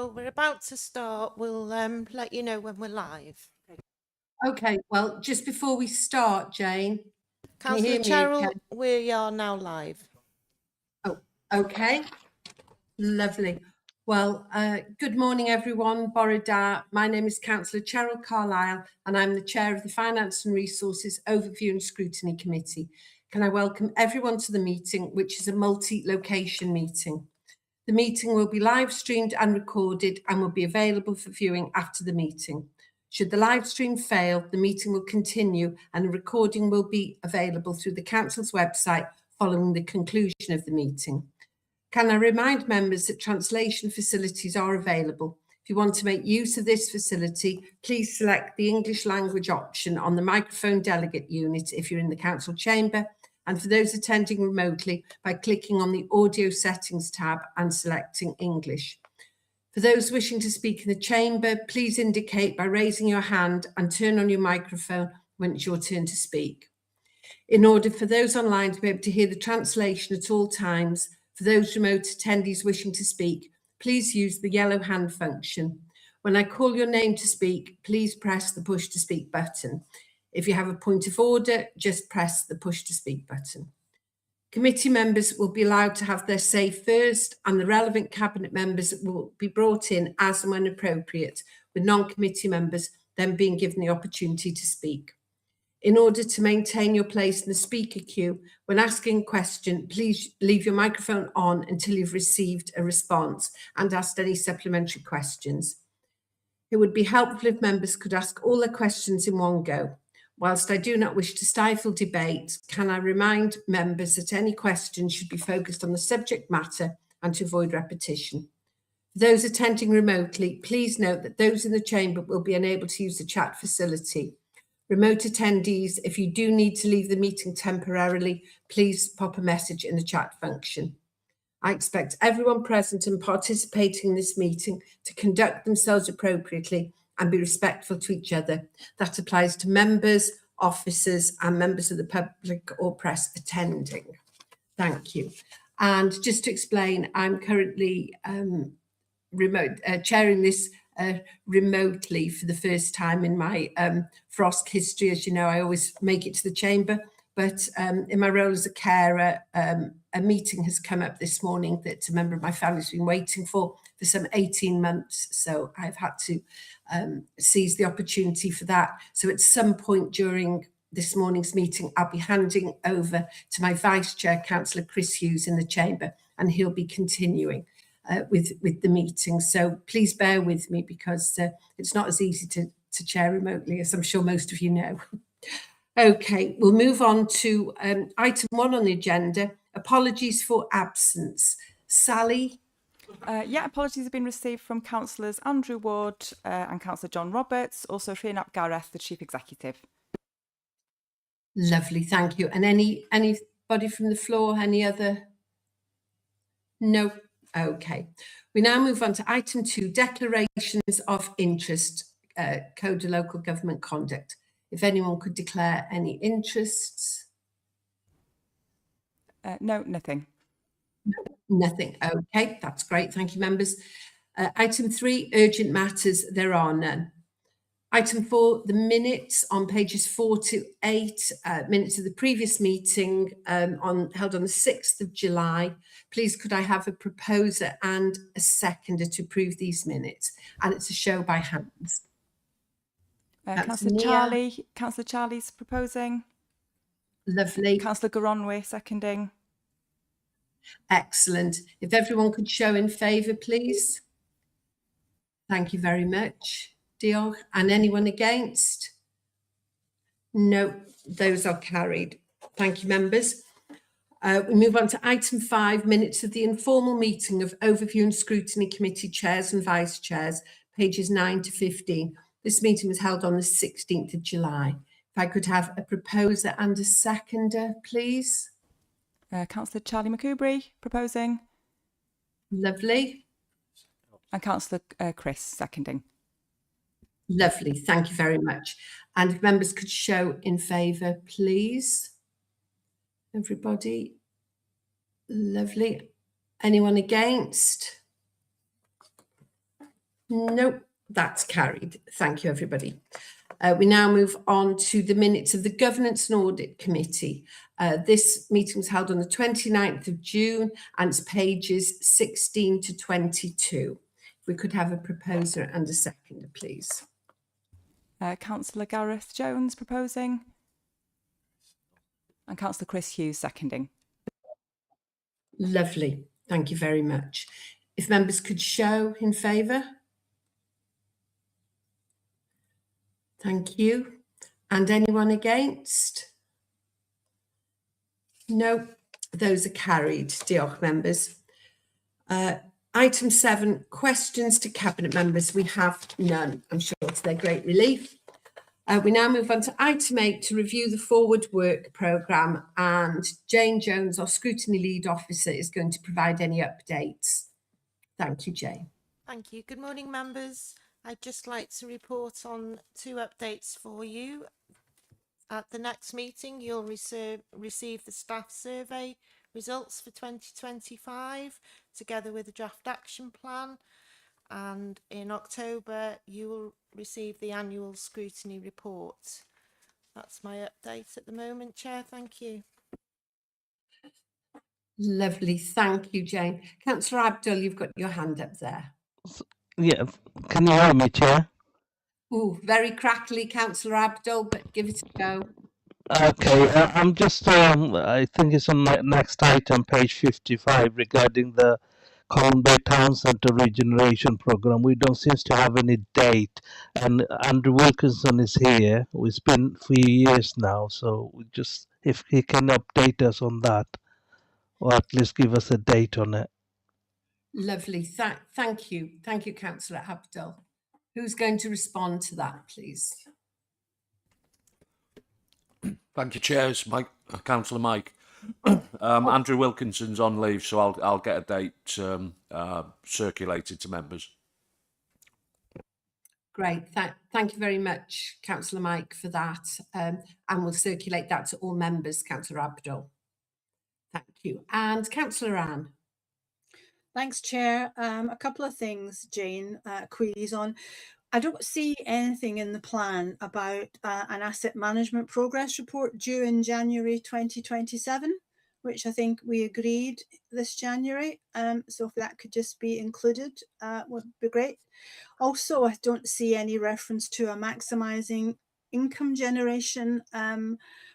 Well, we're about to start. We'll let you know when we're live. Okay, well, just before we start, Jane, can you hear Councillor me? Cheryl, we are now live. Oh, okay. Lovely. Well, good morning, everyone. Bore da. My name is Councillor Cheryl Carlisle, and I'm the Chair of the Finance and Resources Overview and Scrutiny Committee. Can I welcome everyone to the meeting, which is a multi-location meeting. The meeting will be live streamed and recorded and will be available for viewing after the meeting. Should the live stream fail, the meeting will continue and a recording will be available through the Council's website following the conclusion of the meeting. Can I remind members that translation facilities are available? If you want to make use of this facility, please select the English language option on the microphone delegate unit if you're in the Council chamber, and for those attending remotely by clicking on the audio settings tab and selecting English. For those wishing to speak in the chamber, please indicate by raising your hand and turn on your microphone when it's your turn to speak. In order for those online to be able to hear the translation at all times, for those remote attendees wishing to speak, please use the yellow hand function. When I call your name to speak, please press the push to speak button. If you have a point of order, just press the push to speak button. Committee members will be allowed to have their say first, and the relevant cabinet members will be brought in as and when appropriate, with non-committee members then being given the opportunity to speak. In order to maintain your place in the speaker queue, when asking a question, please leave your microphone on until you've received a response and asked any supplementary questions. It would be helpful if members could ask all their questions in one go. Whilst I do not wish to stifle debate, can I remind members that any questions should be focused on the subject matter and to avoid repetition. For those attending remotely, please note that those in the chamber will be unable to use the chat facility. Remote attendees, if you do need to leave the meeting temporarily, please pop a message in the chat function. I expect everyone present and participating in this meeting to conduct themselves appropriately and be respectful to each other. That applies to members, officers and members of the public or press attending. Thank you. And just to explain, I'm currently chairing this remotely for the first time in my FROSC history. As you know, I always make it to the chamber, but in my role as a carer, a meeting has come up this morning that a member of my family's been waiting for some 18 months. So I've had to seize the opportunity for that. So at some point during this morning's meeting, I'll be handing over to my Vice Chair, Councillor Chris Hughes in the chamber, and he'll be continuing with the meeting. So please bear with me because it's not as easy to chair remotely, as I'm sure most of you know. Okay, we'll move on to item 1 on the agenda, apologies for absence. Sally? Yeah, apologies have been received from Councillors Andrew Ward and Councillor John Roberts, also Rhian ap Gareth, the Chief Executive. Lovely, thank you. And anybody from the floor, any other? No? Okay. We now move on to item 2, declarations of interest, Code of Local Government Conduct. If anyone could declare any interests. No, nothing. No, nothing. Okay, that's great. Thank you, members. Item 3, urgent matters. There are none. Item 4, the minutes on pages 4 to 8, minutes of the previous meeting held on the 6th of July. Please could I have a proposer and a seconder to approve these minutes? And it's a show by hands. Councillor Charlie's proposing. Lovely. Councillor Goronwy seconding. Excellent. If everyone could show in favour, please. Thank you very much. Diolch. And anyone against? No, those are carried. Thank you, members. We move on to item 5, minutes of the informal meeting of Overview and Scrutiny Committee Chairs and Vice Chairs, pages 9 to 15. This meeting was held on the 16th of July. If I could have a proposer and a seconder, please. Councillor Charlie McCoubrey proposing. Lovely. And Councillor Chris seconding. Lovely, thank you very much. And if members could show in favour, please. Everybody. Lovely. Anyone against? Nope, that's carried. Thank you, everybody. We now move on to the minutes of the Governance and Audit Committee. This meeting was held on the 29th of June and it's pages 16 to 22. If we could have a proposer and a seconder, please. Councillor Gareth Jones proposing, and Councillor Chris Hughes seconding. Lovely. Thank you very much. If members could show in favour. Thank you. And anyone against? No, those are carried. Diolch, members. Item 7, questions to Cabinet members. We have none, I'm sure, to their great relief. We now move on to item 8 to review the forward work programme, and Jane Jones, our scrutiny lead officer, is going to provide any updates. Thank you, Jane. Thank you. Good morning, members. I'd just like to report on 2 updates for you. At the next meeting, you'll receive the staff survey results for 2025, together with a draft action plan. And in October, you will receive the annual scrutiny report. That's my update at the moment, Chair. Thank you. Lovely. Thank you, Jane. Councillor Abdul, you've got your hand up there. Yeah, can you hear me, Chair? Oh, very crackly, Councillor Abdul, but give it a go. Okay, I'm just, I think it's on my next item, page 55, regarding the Colne Bay Town Centre Regeneration Programme. We don't seem to have any date, and Andrew Wilkinson is here. It's been a few years now, so we just, if he can update us on that, or at least give us a date on it. Lovely. Thank you. Thank you, Councillor Abdul. Who's going to respond to that, please? Thank you, Chair. It's Councillor Mike. Andrew Wilkinson's on leave, so I'll get a date circulated to members. Great. Thank you very much, Councillor Mike, for that. And we'll circulate that to all members, Councillor Abdul. Thank you. And Councillor Anne. Thanks, Chair. A couple of things, Jane, queries on. I don't see anything in the plan about an asset management progress report due in January 2027, which I think we agreed this January. So if that could just be included, would be great. Also, I don't see any reference to a maximising income generation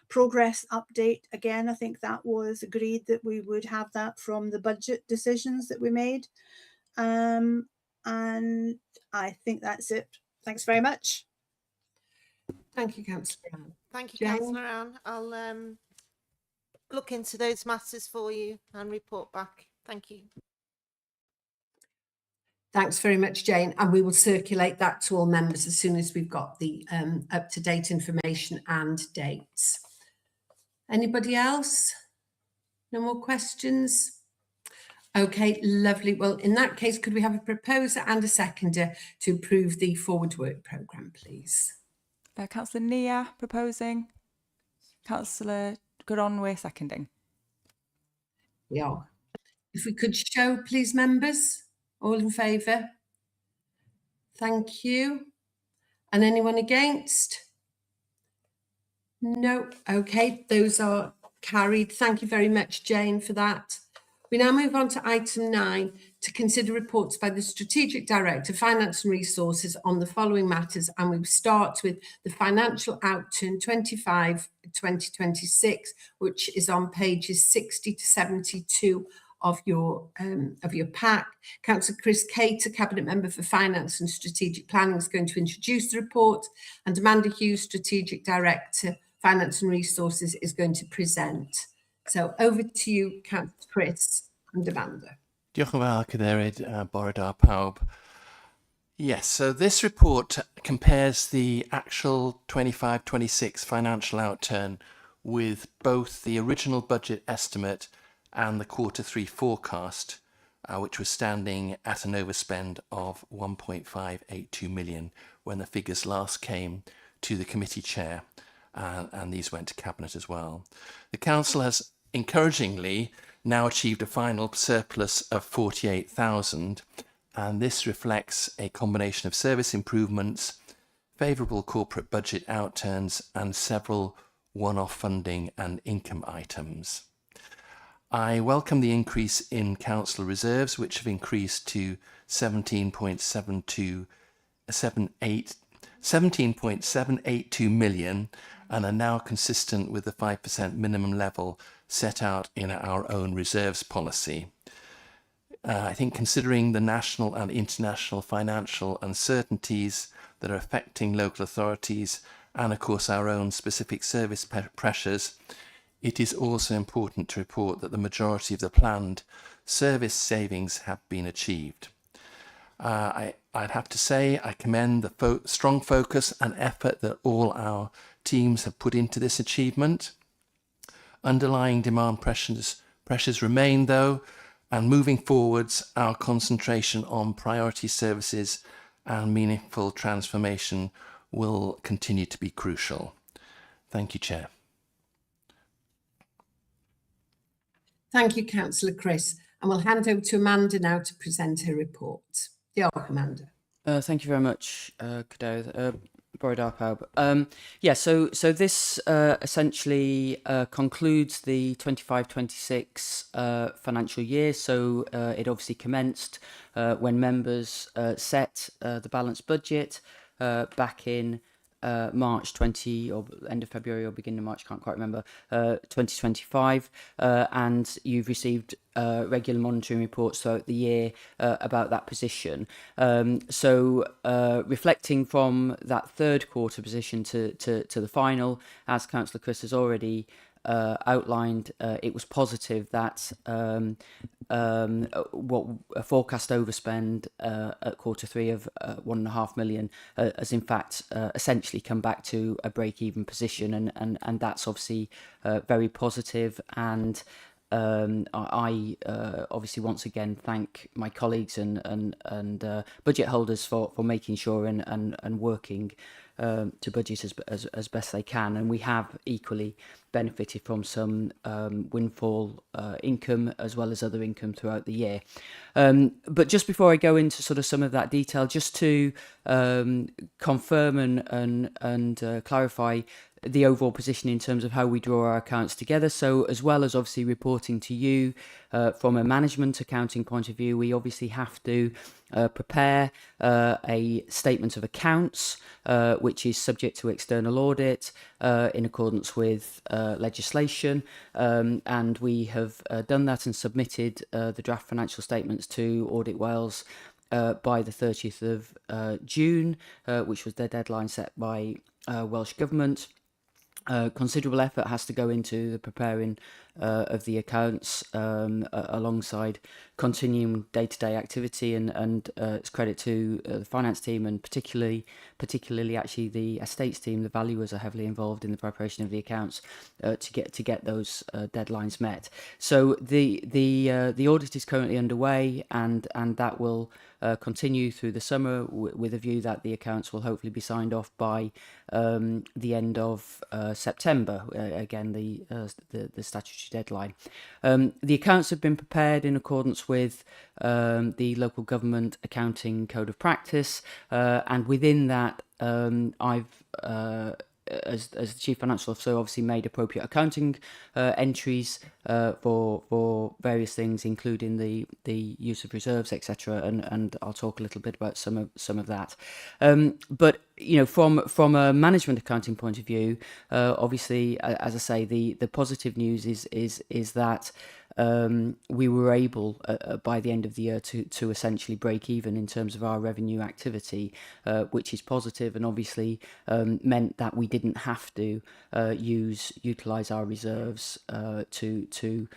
progress update. Again, I think that was agreed that we would have that from the budget decisions that we made. And I think that's it. Thanks very much. Thank you, Councillor Anne. Thank you, Jane? Councillor Anne. I'll look into those matters for you and report back. Thank you. Thanks very much, Jane. And we will circulate that to all members as soon as we've got the up-to-date information and dates. Anybody else? No more questions? Okay, lovely. Well, in that case, could we have a proposer and a seconder to approve the forward work programme, please? Councillor Nia proposing, Councillor Goronwy seconding. Yeah. If we could show, please, members. All in favour? Thank you. And anyone against? No. Okay, those are carried. Thank you very much, Jane, for that. We now move on to item 9, to consider reports by the Strategic Director, Finance and Resources on the following matters. And we start with the financial outturn 25-2026, which is on pages 60 to 72 of your pack. Councillor Chris Cater, Cabinet Member for Finance and Strategic Planning, is going to introduce the report, and Amanda Hughes, Strategic Director, Finance and Resources, is going to present. So over to you, Councillor Chris and Amanda. Diolch yn fawr, Cadeirydd, bore da pawb. Yes, so this report compares the actual 25-26 financial outturn with both the original budget estimate and the Q3 forecast, which was standing at an overspend of 1.582 million when the figures last came to the committee chair, and these went to Cabinet as well. The Council has encouragingly now achieved a final surplus of 48,000, and this reflects a combination of service improvements, favourable corporate budget outturns, and several one-off funding and income items. I welcome the increase in council reserves, which have increased to 17.782 million and are now consistent with the 5% minimum level set out in our own reserves policy. I think considering the national and international financial uncertainties that are affecting local authorities and of course our own specific service pressures, it is also important to report that the majority of the planned service savings have been achieved. I'd have to say I commend the strong focus and effort that all our teams have put into this achievement. Underlying demand pressures remain though, and moving forwards, our concentration on priority services and meaningful transformation will continue to be crucial. Thank you, Chair. Thank you, Councillor Chris. And we'll hand over to Amanda now to present her report. Diolch, Amanda. Thank you very much, Cadw. Bore da pawb. So this essentially concludes the 25-26 financial year. So it obviously commenced when members set the balanced budget back in March 20 or end of February or beginning of March, can't quite remember, 2025, and you've received regular monitoring reports throughout the year about that position. Reflecting from that third quarter position to the final, as Councillor Chris has already outlined, it was positive that what a forecast overspend at quarter three of 1.5 million has in fact essentially come back to a break-even position, and that's obviously very positive. And I obviously once again thank my colleagues and budget holders for making sure and working to budget as best they can, and we have equally benefited from some windfall income as well as other income throughout the year. But just before I go into sort of some of that detail, just to confirm and clarify the overall position in terms of how we draw our accounts together. So as well as obviously reporting to you from a management accounting point of view, we obviously have to prepare a statement of accounts which is subject to external audit in accordance with legislation, and we have done that and submitted the draft financial statements to Audit Wales by the 30th of June, which was the deadline set by Welsh Government. Considerable effort has to go into the preparing of the accounts alongside continuing day-to-day activity, and it's credit to the finance team and particularly actually the estates team. The valuers are heavily involved in the preparation of the accounts to get those deadlines met. So the audit is currently underway, and that will continue through the summer with a view that the accounts will hopefully be signed off by the end of September, again the statutory deadline. The accounts have been prepared in accordance with the local government accounting code of practice, and within that I've as the Chief Financial Officer obviously made appropriate accounting entries for various things, including the use of reserves, etc. And I'll talk a little bit about some of that. But you know, from a management accounting point of view, obviously, as I say, the positive news is that we were able by the end of the year to essentially break even in terms of our revenue activity, which is positive, and obviously meant that we didn't have to utilize our reserves to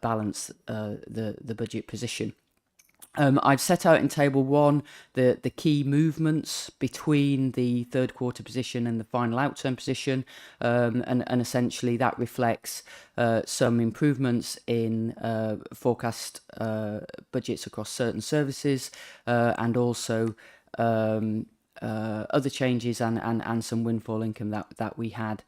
balance the budget position. I've set out in table 1 the key movements between the third quarter position and the final outturn position, and essentially that reflects some improvements in forecast budgets across certain services, and also other changes and some windfall income that we had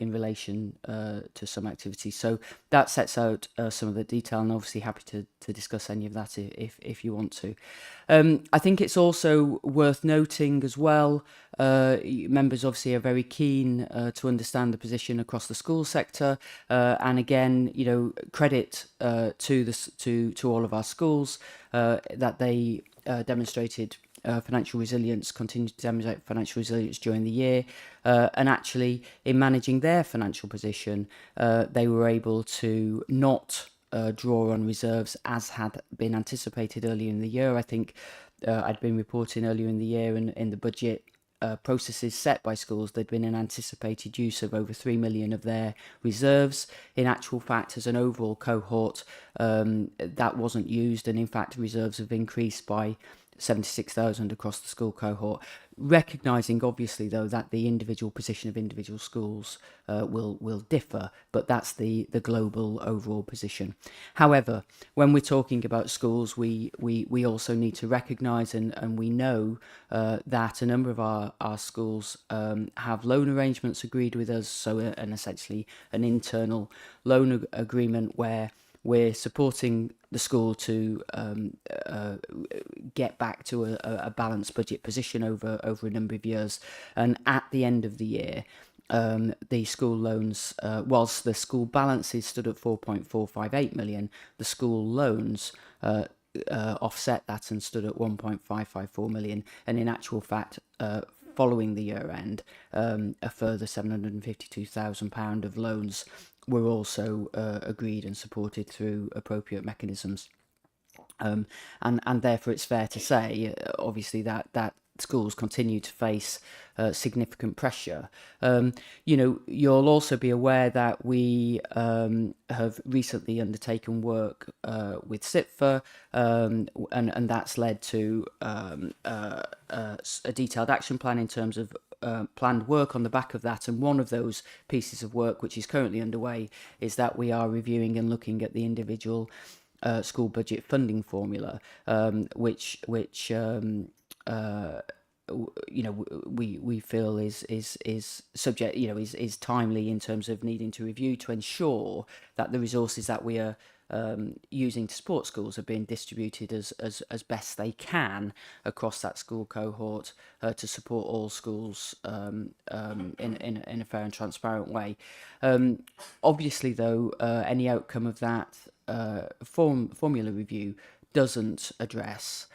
in relation to some activities. So that sets out some of the detail, and obviously happy to discuss any of that if you want to. I think it's also worth noting as well, members obviously are very keen to understand the position across the school sector, and again, you know, credit to all of our schools that they demonstrated financial resilience, continued to demonstrate financial resilience during the year, and actually in managing their financial position, they were able to not draw on reserves as had been anticipated earlier in the year. I think I'd been reporting earlier in the year in the budget processes set by schools, there'd been an anticipated use of over 3 million of their reserves. In actual fact, as an overall cohort, that wasn't used, and in fact reserves have increased by 76,000 across the school cohort, recognising obviously though that the individual position of individual schools will differ, but that's the global overall position. However, when we're talking about schools, we also need to recognise and we know that a number of our schools have loan arrangements agreed with us, so an essentially an internal loan agreement where we're supporting the school to get back to a balanced budget position over a number of years. And at the end of the year, the school loans, whilst the school balances stood at 4.458 million, the school loans offset that and stood at 1.554 million. And in actual fact, following the year end, a further £752,000 of loans were also agreed and supported through appropriate mechanisms. And therefore it's fair to say, obviously, that schools continue to face significant pressure. You know, you'll also be aware that we have recently undertaken work with CITFA, and that's led to a detailed action plan in terms of planned work on the back of that. And one of those pieces of work, which is currently underway, is that we are reviewing and looking at the individual school budget funding formula, which you know, we feel is subject, you know, is timely in terms of needing to review to ensure that the resources that we are using to support schools are being distributed as best they can across that school cohort to support all schools in a fair and transparent way. Obviously, though, any outcome of that formula review doesn't address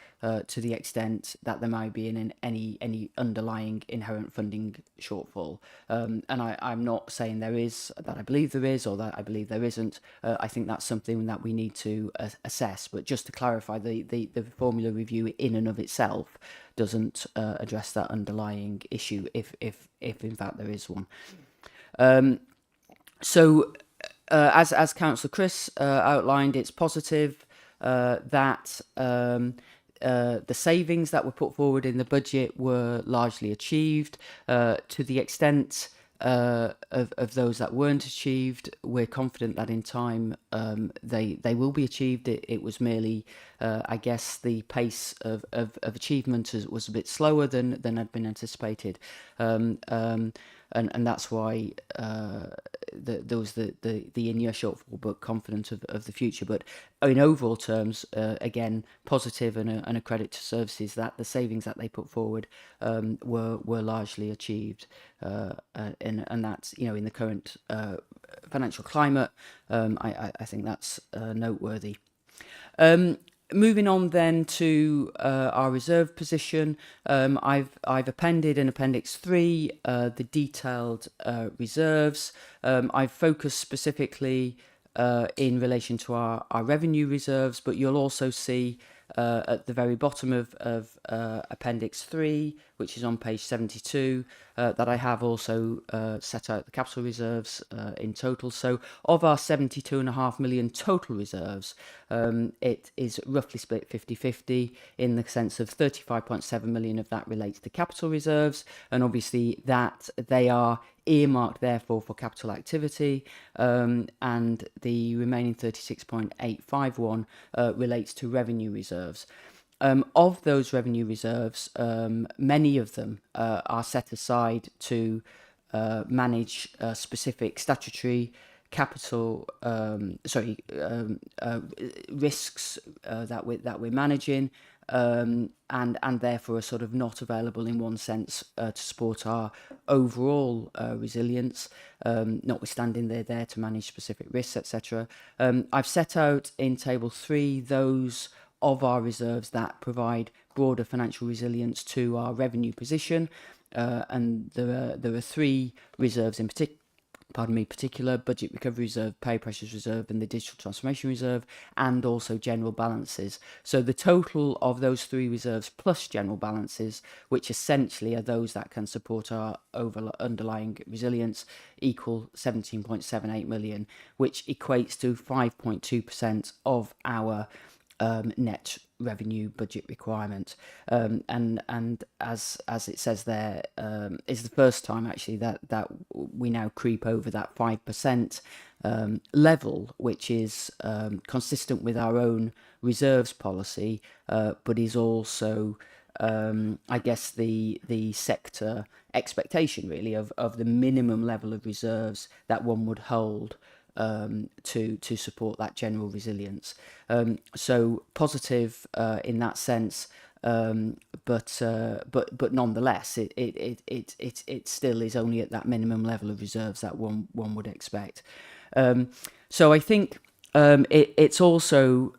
to the extent that there might be any underlying inherent funding shortfall. And I'm not saying there is, that I believe there is, or that I believe there isn't. I think that's something that we need to assess. But just to clarify, the formula review in and of itself doesn't address that underlying issue, if in fact there is one. So as Councillor Chris outlined, it's positive that the savings that were put forward in the budget were largely achieved. To the extent of those that weren't achieved, we're confident that in time they will be achieved. It was merely, I guess, the pace of achievement was a bit slower than had been anticipated. And that's why there was the in-year shortfall, but confident of the future. But in overall terms, again, positive and a credit to services that the savings that they put forward were largely achieved, and that's, you know, in the current financial climate, I think that's noteworthy. Moving on then to our reserve position, I've appended in Appendix 3 the detailed reserves. I've focused specifically in relation to our revenue reserves, but you'll also see at the very bottom of Appendix 3, which is on page 72, that I have also set out the capital reserves in total. So of our 72.5 million total reserves, it is roughly split 50-50 in the sense of 35.7 million of that relates to capital reserves, and obviously that they are earmarked therefore for capital activity, and the remaining 36.851 relates to revenue reserves. of those revenue reserves, many of them are set aside to manage specific statutory capital risks that we're managing, and therefore are sort of not available in one sense to support our overall resilience, notwithstanding they're there to manage specific risks, etc. I've set out in table 3 those of our reserves that provide broader financial resilience to our revenue position, and there are 3 reserves in particular: budget recovery reserve, pay pressures reserve, and the digital transformation reserve, and also general balances. So the total of those 3 reserves plus general balances, which essentially are those that can support our underlying resilience, equal 17.78 million, which equates to 5.2% of our net revenue budget requirement, and as it says there, is the first time actually that we now creep over that 5% level, which is consistent with our own reserves policy, but is also I guess the sector expectation really of the minimum level of reserves that one would hold to support that general resilience. So positive in that sense, but nonetheless, it still is only at that minimum level of reserves that one would expect. So I think it's also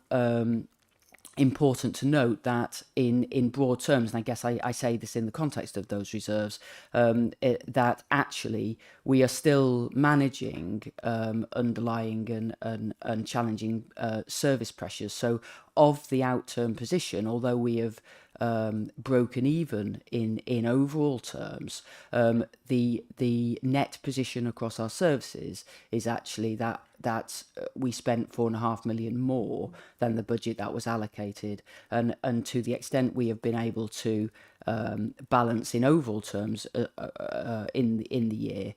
important to note that in broad terms, and I guess I say this in the context of those reserves, that actually we are still managing underlying and challenging service pressures. So of the outturn position, although we have broken even in overall terms, the net position across our services is actually that we spent 4.5 million more than the budget that was allocated, and to the extent we have been able to balance in overall terms in the year,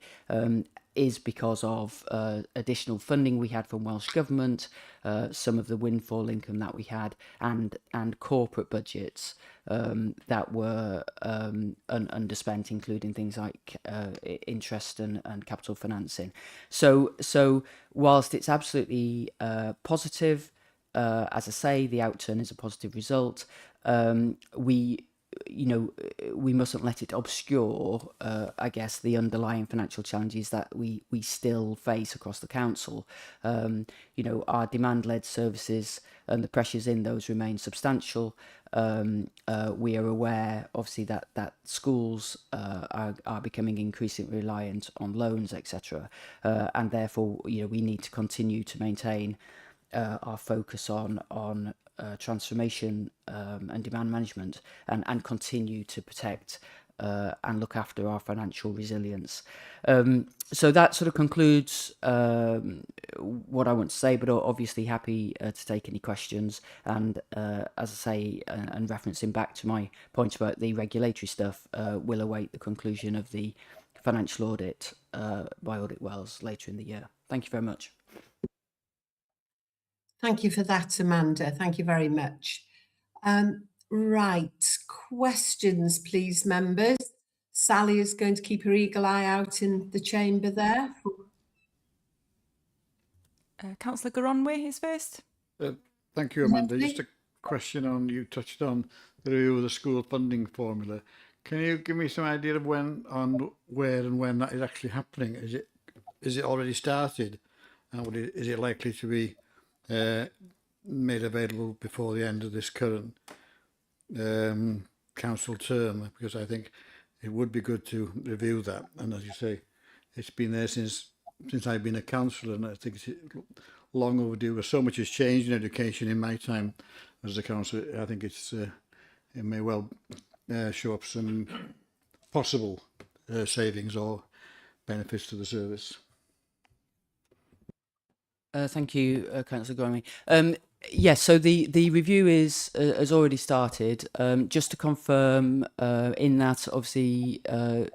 is because of additional funding we had from Welsh Government, some of the windfall income that we had, and corporate budgets that were underspent, including things like interest and capital financing. So whilst it's absolutely positive, as I say, the outturn is a positive result, we mustn't let it obscure, I guess, the underlying financial challenges that we still face across the council. Our demand-led services and the pressures in those remain substantial. We are aware, obviously, that schools are becoming increasingly reliant on loans, etc., and therefore, we need to continue to maintain our focus on transformation and demand management, and continue to protect and look after our financial resilience. So that sort of concludes what I want to say, but obviously happy to take any questions. And as I say, and referencing back to my point about the regulatory stuff, we'll await the conclusion of the financial audit by Audit Wells later in the year. Thank you very much. Thank you for that, Amanda. Thank you very much. Right, questions, please, members. Sally is going to keep her eagle eye out in the chamber there. Councillor Goronwy is first. Thank you, Amanda. Just a question on, you touched on the review of the school funding formula. Can you give me some idea of when, on where and when that is actually happening? Is it already started? And is it likely to be made available before the end of this current council term? Because I think it would be good to review that. And as you say, it's been there since I've been a councillor, and I think it's long overdue. So much has changed in education in my time as a councillor. I think it may well show up some possible savings or benefits to the service. Thank you, Councillor Goronwy. Yes, so the review has already started. Just to confirm, in that obviously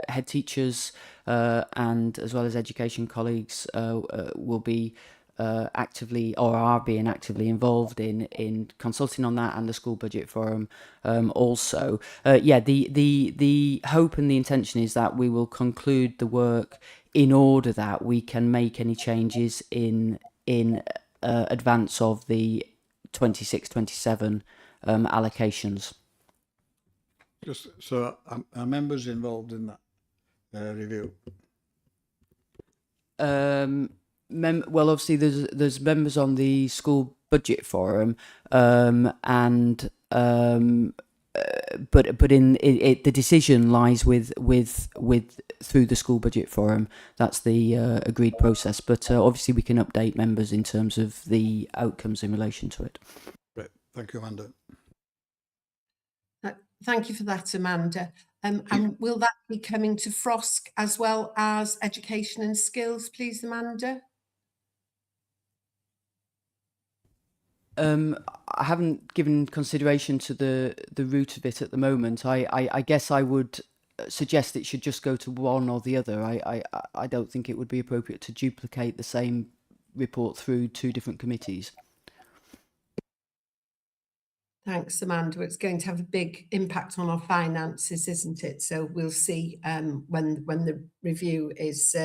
head teachers and as well as education colleagues will be actively or are being actively involved in consulting on that, and the school budget forum also. The hope and the intention is that we will conclude the work in order that we can make any changes in advance of the 26-27 allocations. Just so are members involved in that review? Well, obviously there's members on the school budget forum, but in it the decision lies with through the school budget forum. That's the agreed process. But obviously we can update members in terms of the outcomes in relation to it. Right. Thank you, Amanda. Thank you for that, Amanda. And will that be coming to FROSC as well as education and skills, please, Amanda? I haven't given consideration to the route of it at the moment. I guess I would suggest it should just go to one or the other. I don't think it would be appropriate to duplicate the same report through two different committees. Thanks, Amanda. It's going to have a big impact on our finances, isn't it? So we'll see when the review is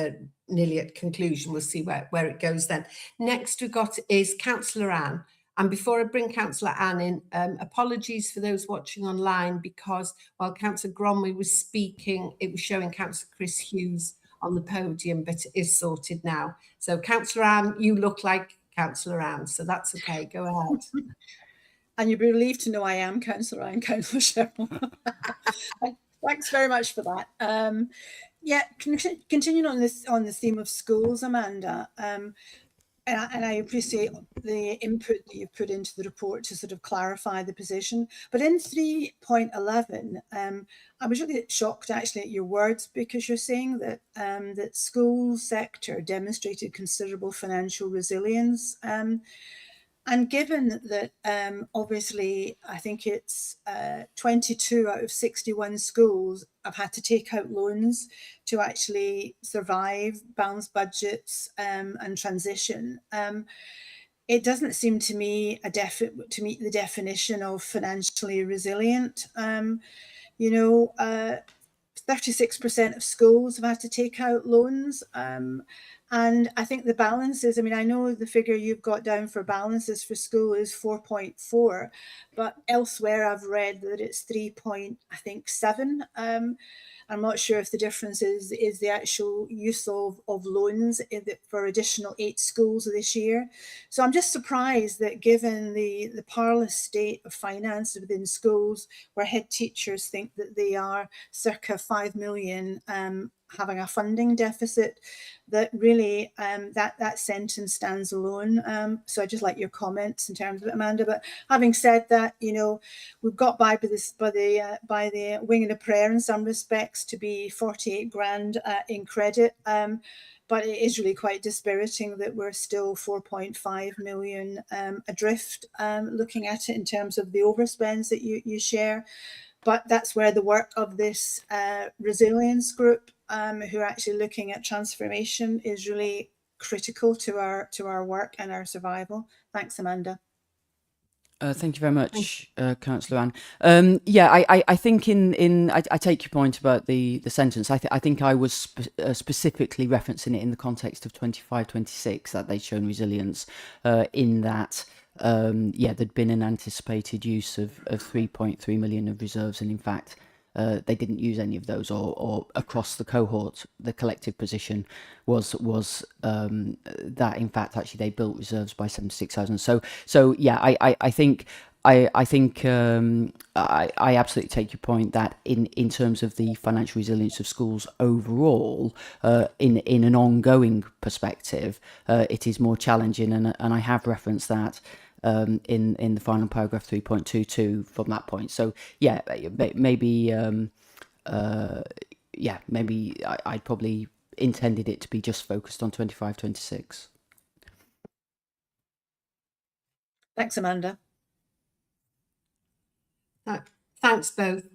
nearly at conclusion, we'll see where it goes then. Next we've got is Councillor Anne. And before I bring Councillor Anne in, apologies for those watching online, because while Councillor Gromley was speaking, it was showing Councillor Chris Hughes on the podium, but it is sorted now. So Councillor Anne, you look like Councillor Anne, so that's okay. Go ahead. And you'll be relieved to know I am Councillor Anne, Councillor Cheryl. Thanks very much for that. Continuing on the theme of schools, Amanda, and I appreciate the input that you've put into the report to sort of clarify the position. But in 3.11, I was really shocked actually at your words, because you're saying that that school sector demonstrated considerable financial resilience. And given that obviously I think it's 22 out of 61 schools have had to take out loans to actually survive balanced budgets and transition, it doesn't seem to me to meet the definition of financially resilient. 36% of schools have had to take out loans. And I think the balances, I mean, I know the figure you've got down for balances for school is 4.4, but elsewhere I've read that it's 3.7. I'm not sure if the difference is the actual use of loans for additional 8 schools this year. So I'm just surprised that given the parlous state of finance within schools, where head teachers think that they are circa 5 million having a funding deficit, that really that sentence stands alone. So I just like your comments in terms of it, Amanda. But having said that, we've got by the wing and a prayer in some respects to be 48 grand in credit. But it is really quite dispiriting that we're still 4.5 million adrift, looking at it in terms of the overspends that you share. But that's where the work of this resilience group, who are actually looking at transformation, is really critical to our work and our survival. Thanks, Amanda. Thank you very much, Councillor Anne. I think I take your point about the sentence. I think I was specifically referencing it in the context of 25-26, that they'd shown resilience in that. There'd been an anticipated use of 3.3 million of reserves, and in fact they didn't use any of those, or across the cohort the collective position was that in fact actually they built reserves by 76,000. So yeah, I think I absolutely take your point that in terms of the financial resilience of schools overall, in an ongoing perspective, it is more challenging, and I have referenced that in the final paragraph 3.22 from that point. So yeah, maybe I'd probably intended it to be just focused on 25-26. Thanks, Amanda. Thanks both.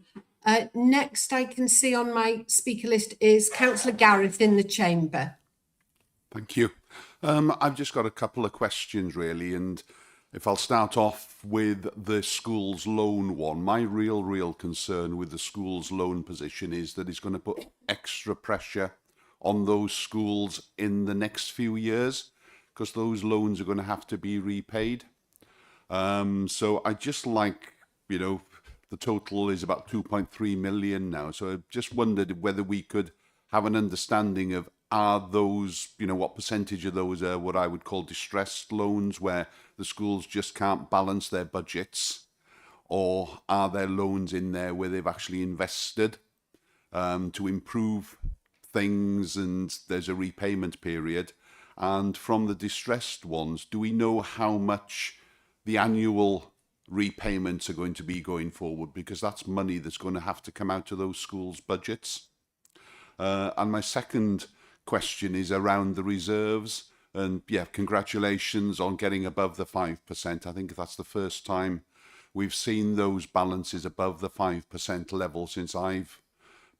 Next I can see on my speaker list is Councillor Gareth in the chamber. Thank you. I've just got a couple of questions really, and if I'll start off with the school's loan one, my real concern with the school's loan position is that it's going to put extra pressure on those schools in the next few years, because those loans are going to have to be repaid. So I just like, you know, the total is about 2.3 million now. So I just wondered whether we could have an understanding of, are those, you know, what percentage of those are what I would call distressed loans where the schools just can't balance their budgets, or are there loans in there where they've actually invested to improve things and there's a repayment period? And from the distressed ones, do we know how much the annual repayments are going to be going forward? Because that's money that's going to have to come out of those schools' budgets. And my second question is around the reserves. And yeah, congratulations on getting above the 5%. I think that's the first time we've seen those balances above the 5% level since I've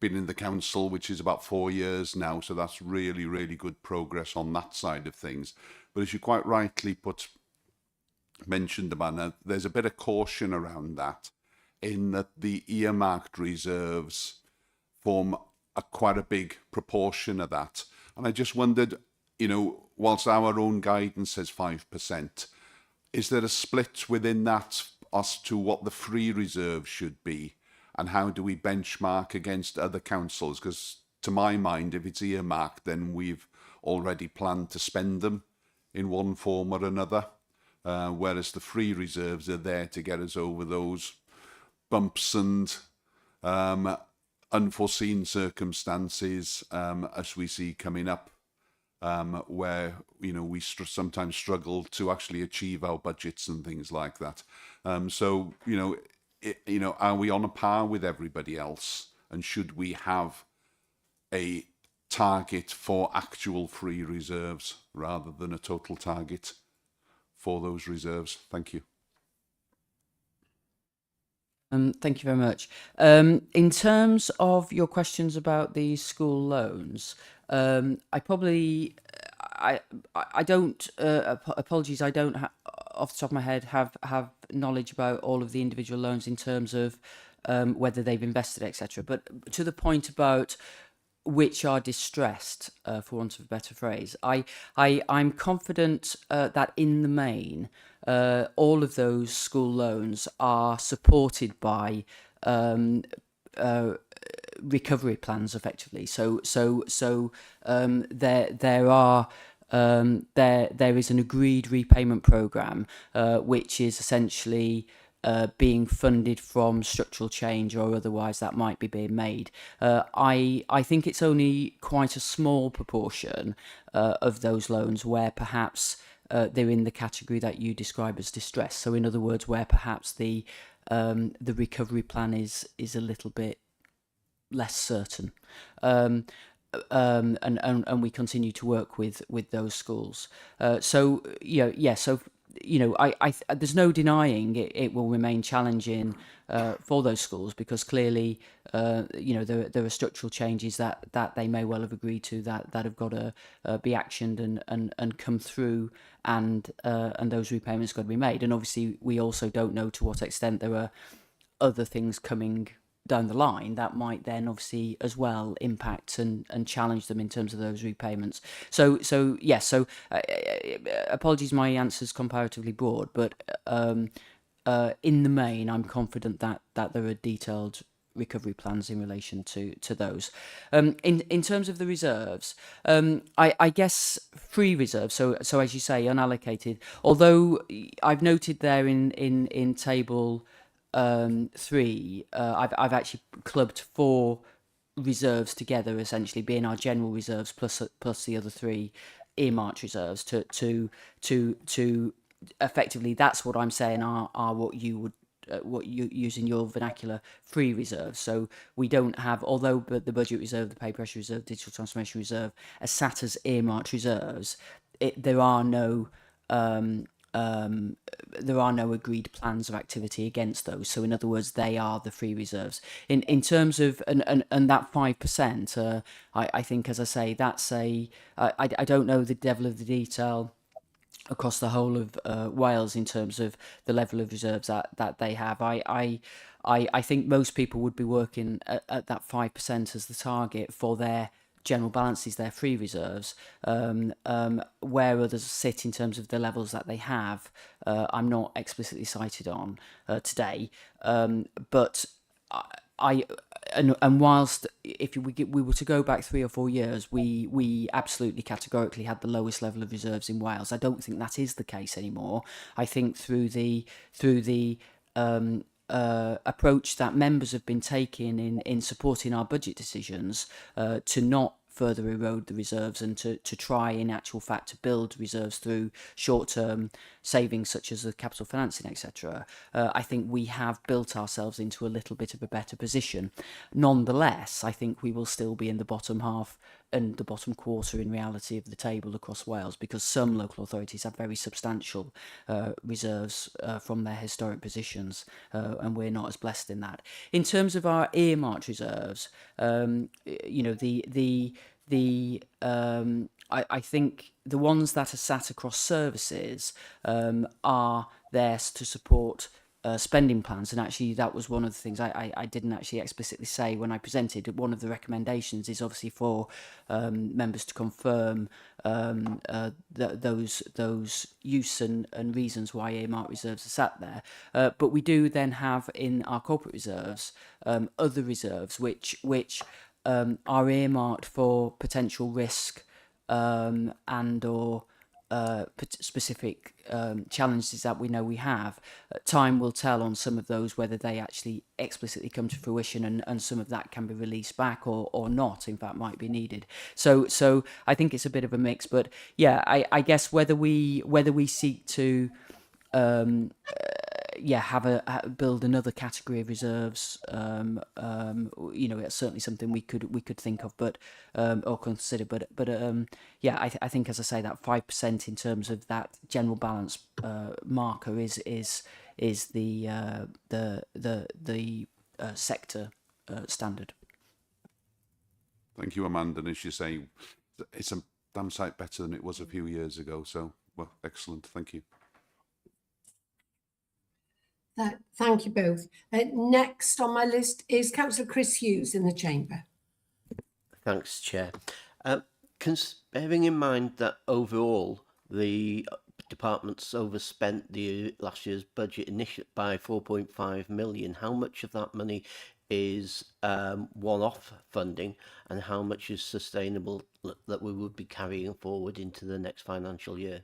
been in the council, which is about 4 years now. So that's really good progress on that side of things. But as you quite rightly mentioned, Amanda, there's a bit of caution around that, in that the earmarked reserves form quite a big proportion of that. And I just wondered, you know, whilst our own guidance says 5%, is there a split within that as to what the free reserve should be? And how do we benchmark against other councils? Because to my mind, if it's earmarked, then we've already planned to spend them in one form or another. Whereas the free reserves are there to get us over those bumps and unforeseen circumstances as we see coming up, where, you know, we sometimes struggle to actually achieve our budgets and things like that. So, you know, are we on a par with everybody else? And should we have a target for actual free reserves rather than a total target for those reserves? Thank you. Thank you very much. In terms of your questions about the school loans, I don't, apologies, I don't, off the top of my head, have knowledge about all of the individual loans in terms of whether they've invested, etc. But to the point about which are distressed, for want of a better phrase, I'm confident that in the main, all of those school loans are supported by recovery plans, effectively. So there is an agreed repayment program, which is essentially being funded from structural change or otherwise that might be being made. I think it's only quite a small proportion of those loans where perhaps they're in the category that you describe as distress. So in other words, where perhaps the recovery plan is a little bit less certain. And we continue to work with those schools. So there's no denying it will remain challenging for those schools, because clearly there are structural changes that they may well have agreed to that have got to be actioned and come through, and those repayments got to be made. And obviously we also don't know to what extent there are other things coming down the line that might then obviously as well impact and challenge them in terms of those repayments. So apologies, my answer's comparatively broad, but in the main I'm confident that there are detailed recovery plans in relation to those. In terms of the reserves, I guess free reserves, so as you say, unallocated, although I've noted there in table 3, I've actually clubbed 4 reserves together, essentially being our general reserves plus the other 3 earmarked reserves to effectively, that's what I'm saying are what you would what you use in your vernacular, free reserves. So we don't have, although the budget reserve, the pay pressure reserve, digital transformation reserve are sat as earmarked reserves, there are no there are no agreed plans of activity against those. So in other words, they are the free reserves. In terms of and that 5%, I think, as I say, that's I don't know the level of the detail across the whole of Wales in terms of the level of reserves that they have. I think most people would be working at that 5% as the target for their general balances, their free reserves. Where others sit in terms of the levels that they have, I'm not explicitly cited on today. But and whilst if we were to go back 3 or 4 years, we absolutely categorically had the lowest level of reserves in Wales. I don't think that is the case anymore. I think through the approach that members have been taking in supporting our budget decisions to not further erode the reserves and to try in actual fact to build reserves through short-term savings such as the capital financing, etc. I think we have built ourselves into a little bit of a better position. Nonetheless, I think we will still be in the bottom half and the bottom quarter in reality of the table across Wales, because some local authorities have very substantial reserves from their historic positions, and we're not as blessed in that. In terms of our earmarked reserves, you know, I think the ones that are sat across services are there to support spending plans, and actually that was one of the things I didn't actually explicitly say when I presented. One of the recommendations is obviously for members to confirm those use and reasons why earmarked reserves are sat there. But we do then have in our corporate reserves other reserves which are earmarked for potential risk and or specific challenges that we know we have. Time will tell on some of those whether they actually explicitly come to fruition, and some of that can be released back or not, in fact, might be needed. So I think it's a bit of a mix, but yeah, I guess whether we seek to build another category of reserves, you know, it's certainly something we could think of, but or consider, but I think, as I say, that 5% in terms of that general balance marker is the sector standard. Thank you, Amanda. And as you say, it's a damn sight better than it was a few years ago. So, well, excellent. Thank you. Thank you both. Next on my list is Councillor Chris Hughes in the Chamber. Thanks, Chair. Bearing in mind that overall the department's overspent the last year's budget by 4.5 million, how much of that money is one-off funding and how much is sustainable that we would be carrying forward into the next financial year?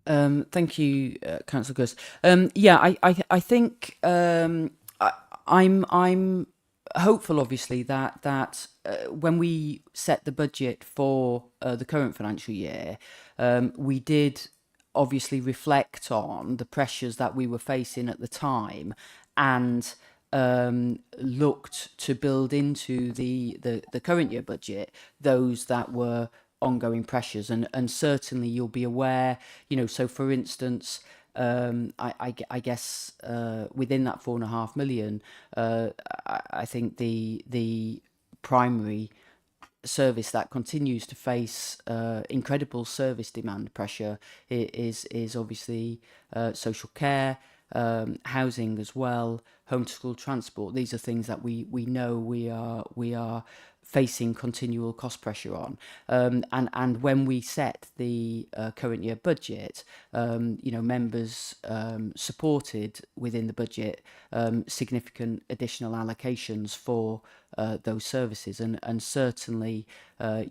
Thank you, Councillor Gus. I think I'm hopeful, obviously, that when we set the budget for the current financial year, we did obviously reflect on the pressures that we were facing at the time, and looked to build into the current year budget those that were ongoing pressures, and certainly you'll be aware, you know, so for instance, I guess within that 4.5 million, I think the primary service that continues to face incredible service demand pressure is obviously social care, housing as well, home to school transport. These are things that we know we are facing continual cost pressure on, and when we set the current year budget, you know, members supported within the budget significant additional allocations for those services, and certainly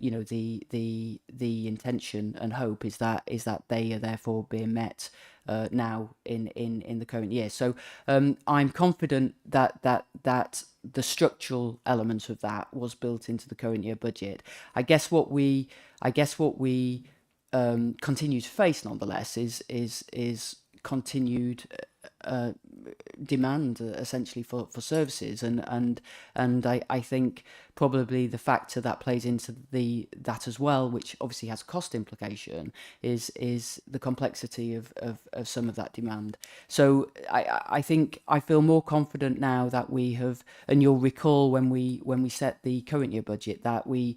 you know, the intention and hope is that they are therefore being met now in the current year. So I'm confident that the structural element of that was built into the current year budget. I guess what we continue to face, nonetheless, is continued demand essentially for services, and I think probably the factor that plays into that as well, which obviously has cost implication, is the complexity of some of that demand. So I think I feel more confident now that we have, and you'll recall when we set the current year budget that we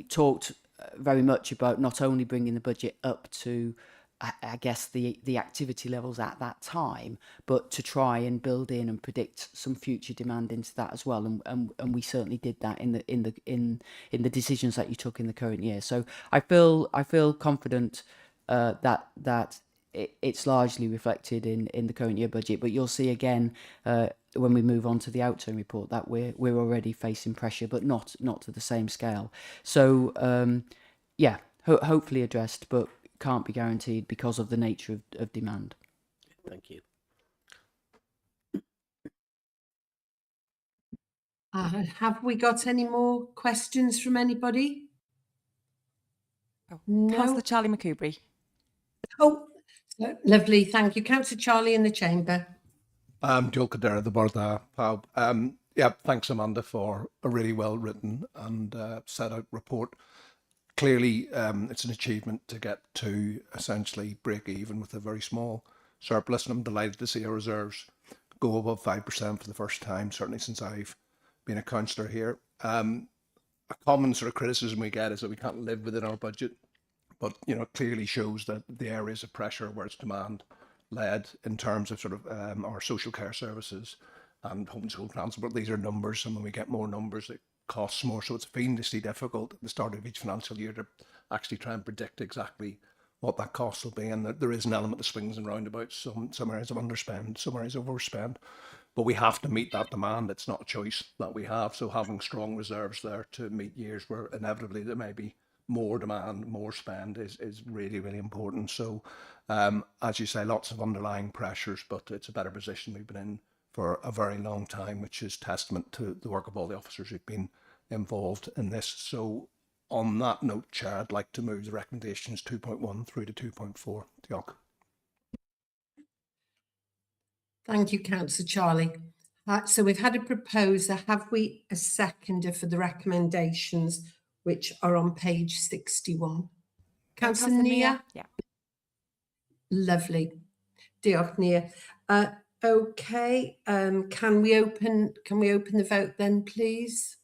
talked very much about not only bringing the budget up to I guess the activity levels at that time, but to try and build in and predict some future demand into that as well, and we certainly did that in the decisions that you took in the current year. So I feel confident that it's largely reflected in the current year budget, but you'll see again when we move on to the outturn report that we're already facing pressure, but not to the same scale. So yeah, hopefully addressed, but can't be guaranteed because of the nature of demand. Thank you. Have we got any more questions from anybody? No. Councillor Charlie McCoubry. Oh, lovely. Thank you. Councillor Charlie in the chamber. Joel Cadera, the Bordar Pub. Yeah, thanks, Amanda, for a really well written and set out report. Clearly, it's an achievement to get to essentially break even with a very small surplus, and I'm delighted to see our reserves go above 5% for the first time, certainly since I've been a councillor here. A common sort of criticism we get is that we can't live within our budget, but you know, it clearly shows that the areas of pressure where it's demand led in terms of sort of our social care services and homeschool transport. These are numbers, and when we get more numbers, it costs more. So it's fiendishly difficult at the start of each financial year to actually try and predict exactly what that cost will be. And there is an element of swings and roundabouts. Some areas of underspend, some areas of overspend. But we have to meet that demand. It's not a choice that we have. So having strong reserves there to meet years where inevitably there may be more demand, more spend is really, really important. So as you say, lots of underlying pressures, but it's a better position we've been in for a very long time, which is testament to the work of all the officers who've been involved in this. So on that note, Chair, I'd like to move the recommendations 2.1 through to 2.4. Diolch. Thank you, Councillor Charlie. So we've had a proposer. Have we a seconder for the recommendations, which are on page 61? Councillor Nia? Yeah. Lovely. Diolch, Nia. Okay, can we open the vote then, please?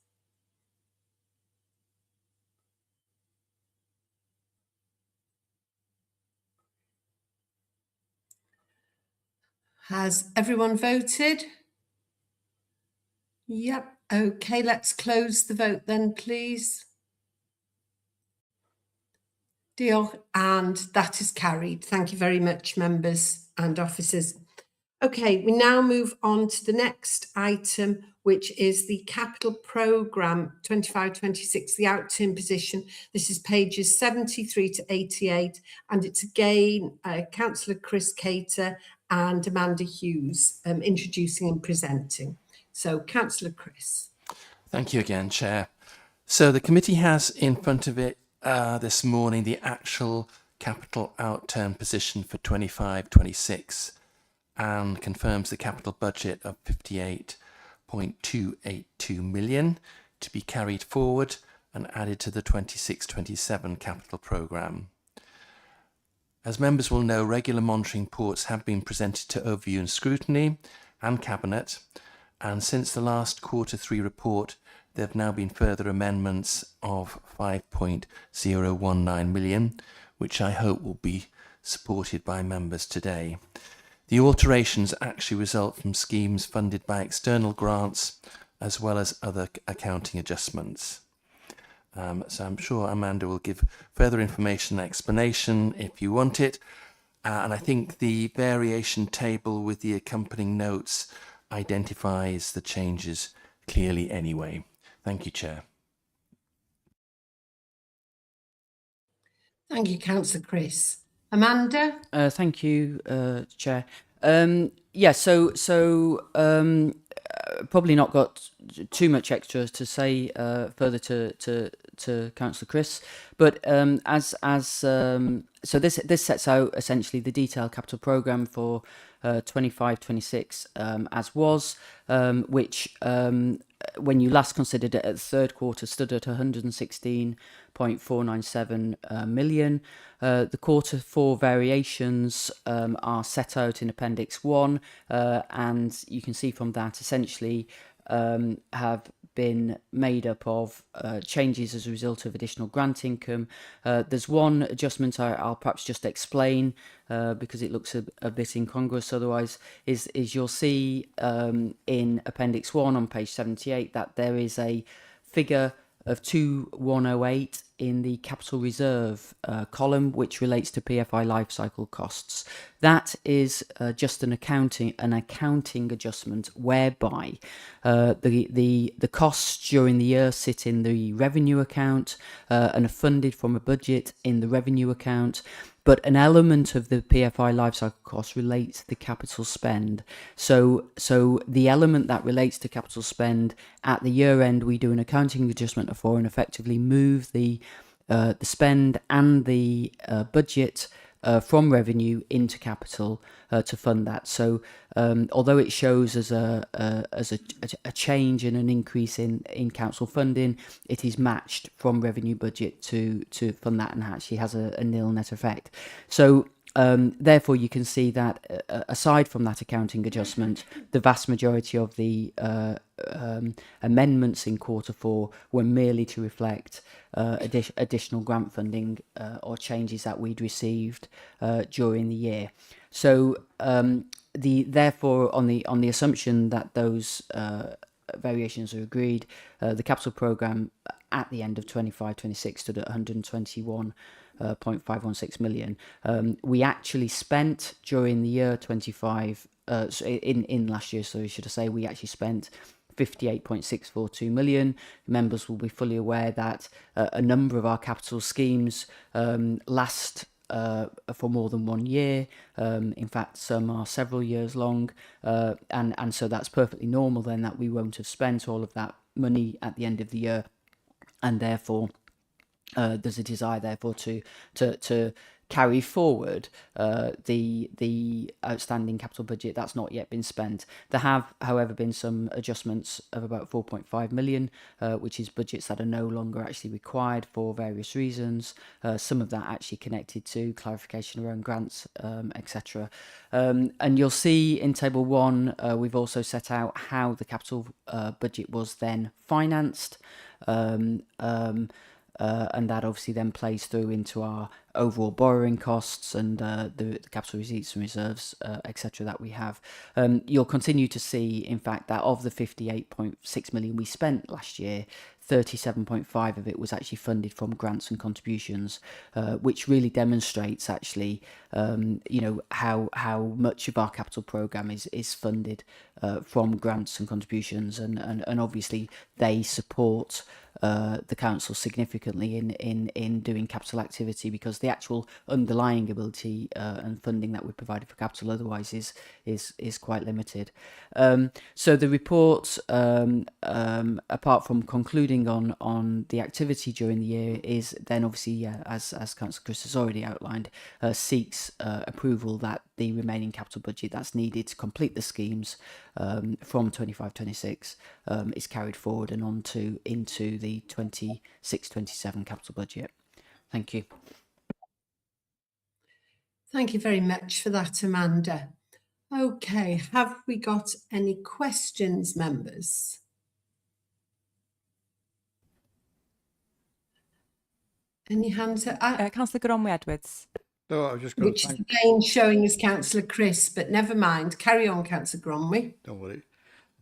Has everyone voted? Yep. Okay, let's close the vote then, please. Diolch, and that is carried. Thank you very much, members and officers. Okay, we now move on to the next item, which is the capital programme 25-26, the outturn position. This is pages 73 to 88, and it's again Councillor Chris Cater and Amanda Hughes introducing and presenting. So, Councillor Chris. Thank you again, Chair. So the committee has in front of it this morning the actual capital outturn position for 25-26 and confirms the capital budget of 58.282 million to be carried forward and added to the 26-27 capital programme. As members will know, regular monitoring reports have been presented to overview and scrutiny and Cabinet, and since the last Q3 report, there have now been further amendments of 5.019 million, which I hope will be supported by members today. The alterations actually result from schemes funded by external grants as well as other accounting adjustments. So I'm sure Amanda will give further information and explanation if you want it. And I think the variation table with the accompanying notes identifies the changes clearly anyway. Thank you, Chair. Thank you, Councillor Chris. Amanda? Thank you, Chair. Yeah, so probably not got too much extra to say further to to Councillor Chris. But so this sets out essentially the detailed capital programme for 25-26 as was, which when you last considered it at the third quarter stood at 116.497 million. The quarter four variations are set out in Appendix 1, and you can see from that essentially have been made up of changes as a result of additional grant income. There's one adjustment I'll perhaps just explain because it looks a bit incongruous otherwise, is you'll see in Appendix 1 on page 78 that there is a figure of 2108 in the capital reserve column, which relates to PFI lifecycle costs. That is just an accounting adjustment whereby the costs during the year sit in the revenue account and are funded from a budget in the revenue account. But an element of the PFI lifecycle costs relates to the capital spend. So the element that relates to capital spend at the year end, we do an accounting adjustment for and effectively move the spend and the budget from revenue into capital to fund that. So although it shows as a change and an increase in council funding, it is matched from revenue budget to fund that and actually has a nil net effect. So therefore you can see that aside from that accounting adjustment, the vast majority of the amendments in quarter four were merely to reflect additional grant funding or changes that we'd received during the year. So therefore on the assumption that those variations are agreed, the capital programme at the end of 25-26 stood at 121.516 million. We actually spent during the year 25 in last year, so should I say, we actually spent 58.642 million. Members will be fully aware that a number of our capital schemes last for more than 1 year. In fact, some are several years long, and so that's perfectly normal then that we won't have spent all of that money at the end of the year, and therefore there's a desire therefore to carry forward the outstanding capital budget that's not yet been spent. There have, however, been some adjustments of about 4.5 million, which is budgets that are no longer actually required for various reasons. Some of that actually connected to clarification around grants, etc. And you'll see in Table 1, we've also set out how the capital budget was then financed. And that obviously then plays through into our overall borrowing costs and the capital receipts and reserves, etc. that we have. You'll continue to see, in fact, that of the 58.6 million we spent last year, 37.5 of it was actually funded from grants and contributions, which really demonstrates actually, how much of our capital programme is funded from grants and contributions, and obviously they support the council significantly in doing capital activity, because the actual underlying ability and funding that we provided for capital otherwise is quite limited. So the report, apart from concluding on the activity during the year, is then obviously, as Councillor Chris has already outlined, seeks approval that the remaining capital budget that's needed to complete the schemes from 25-26 is carried forward and into the 26-27 capital budget. Thank you. Thank you very much for that, Amanda. Okay, have we got any questions, members? Any hands up? Councillor Gronwy Edwards. No, I was just going Which to is again showing as Councillor Chris, but never mind. Carry on, Councillor Gronwy. Don't worry.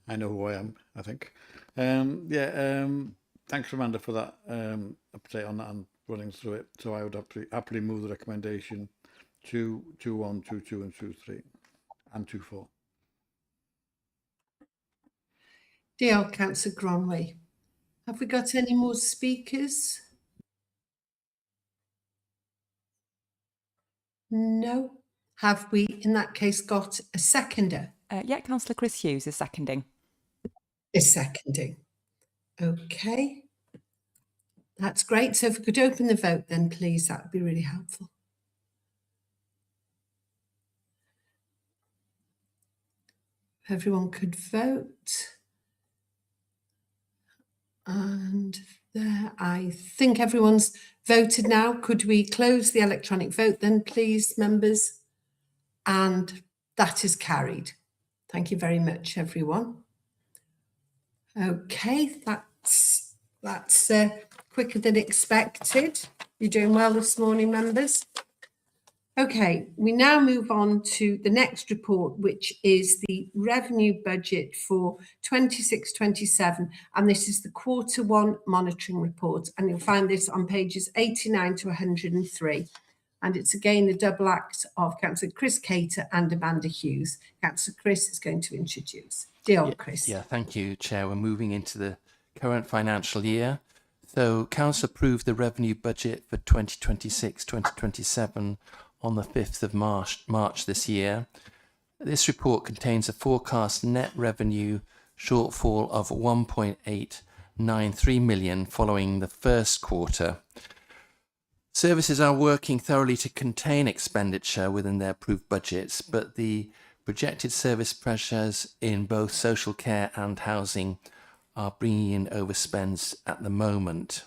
I know who I am, I think. Thanks, Amanda, for that update on that and running through it. So I would happily move the recommendation to 2.1, 2.2 and 2.3 and 2.4. Dear Councillor Gronwy. Have we got any more speakers? No. Have we, in that case, got a seconder? Yeah, Councillor Chris Hughes is seconding. Is seconding. Okay. That's great. So if we could open the vote then, please, that would be really helpful. If everyone could vote. And there, I think everyone's voted now. Could we close the electronic vote then, please, members? And that is carried. Thank you very much, everyone. Okay, that's quicker than expected. You're doing well this morning, members. Okay, we now move on to the next report, which is the revenue budget for 26-27, and this is the Q1 monitoring report, and you'll find this on pages 89 to 103. And it's again the double act of Councillor Chris Cater and Amanda Hughes. Councillor Chris is going to introduce. Dear Chris. Yeah, thank you, Chair. We're moving into the current financial year. So Council approved the revenue budget for 2026-2027 on the 5th of March this year. This report contains a forecast net revenue shortfall of 1.893 million following the first quarter. Services are working thoroughly to contain expenditure within their approved budgets, but the projected service pressures in both social care and housing are bringing in overspends at the moment.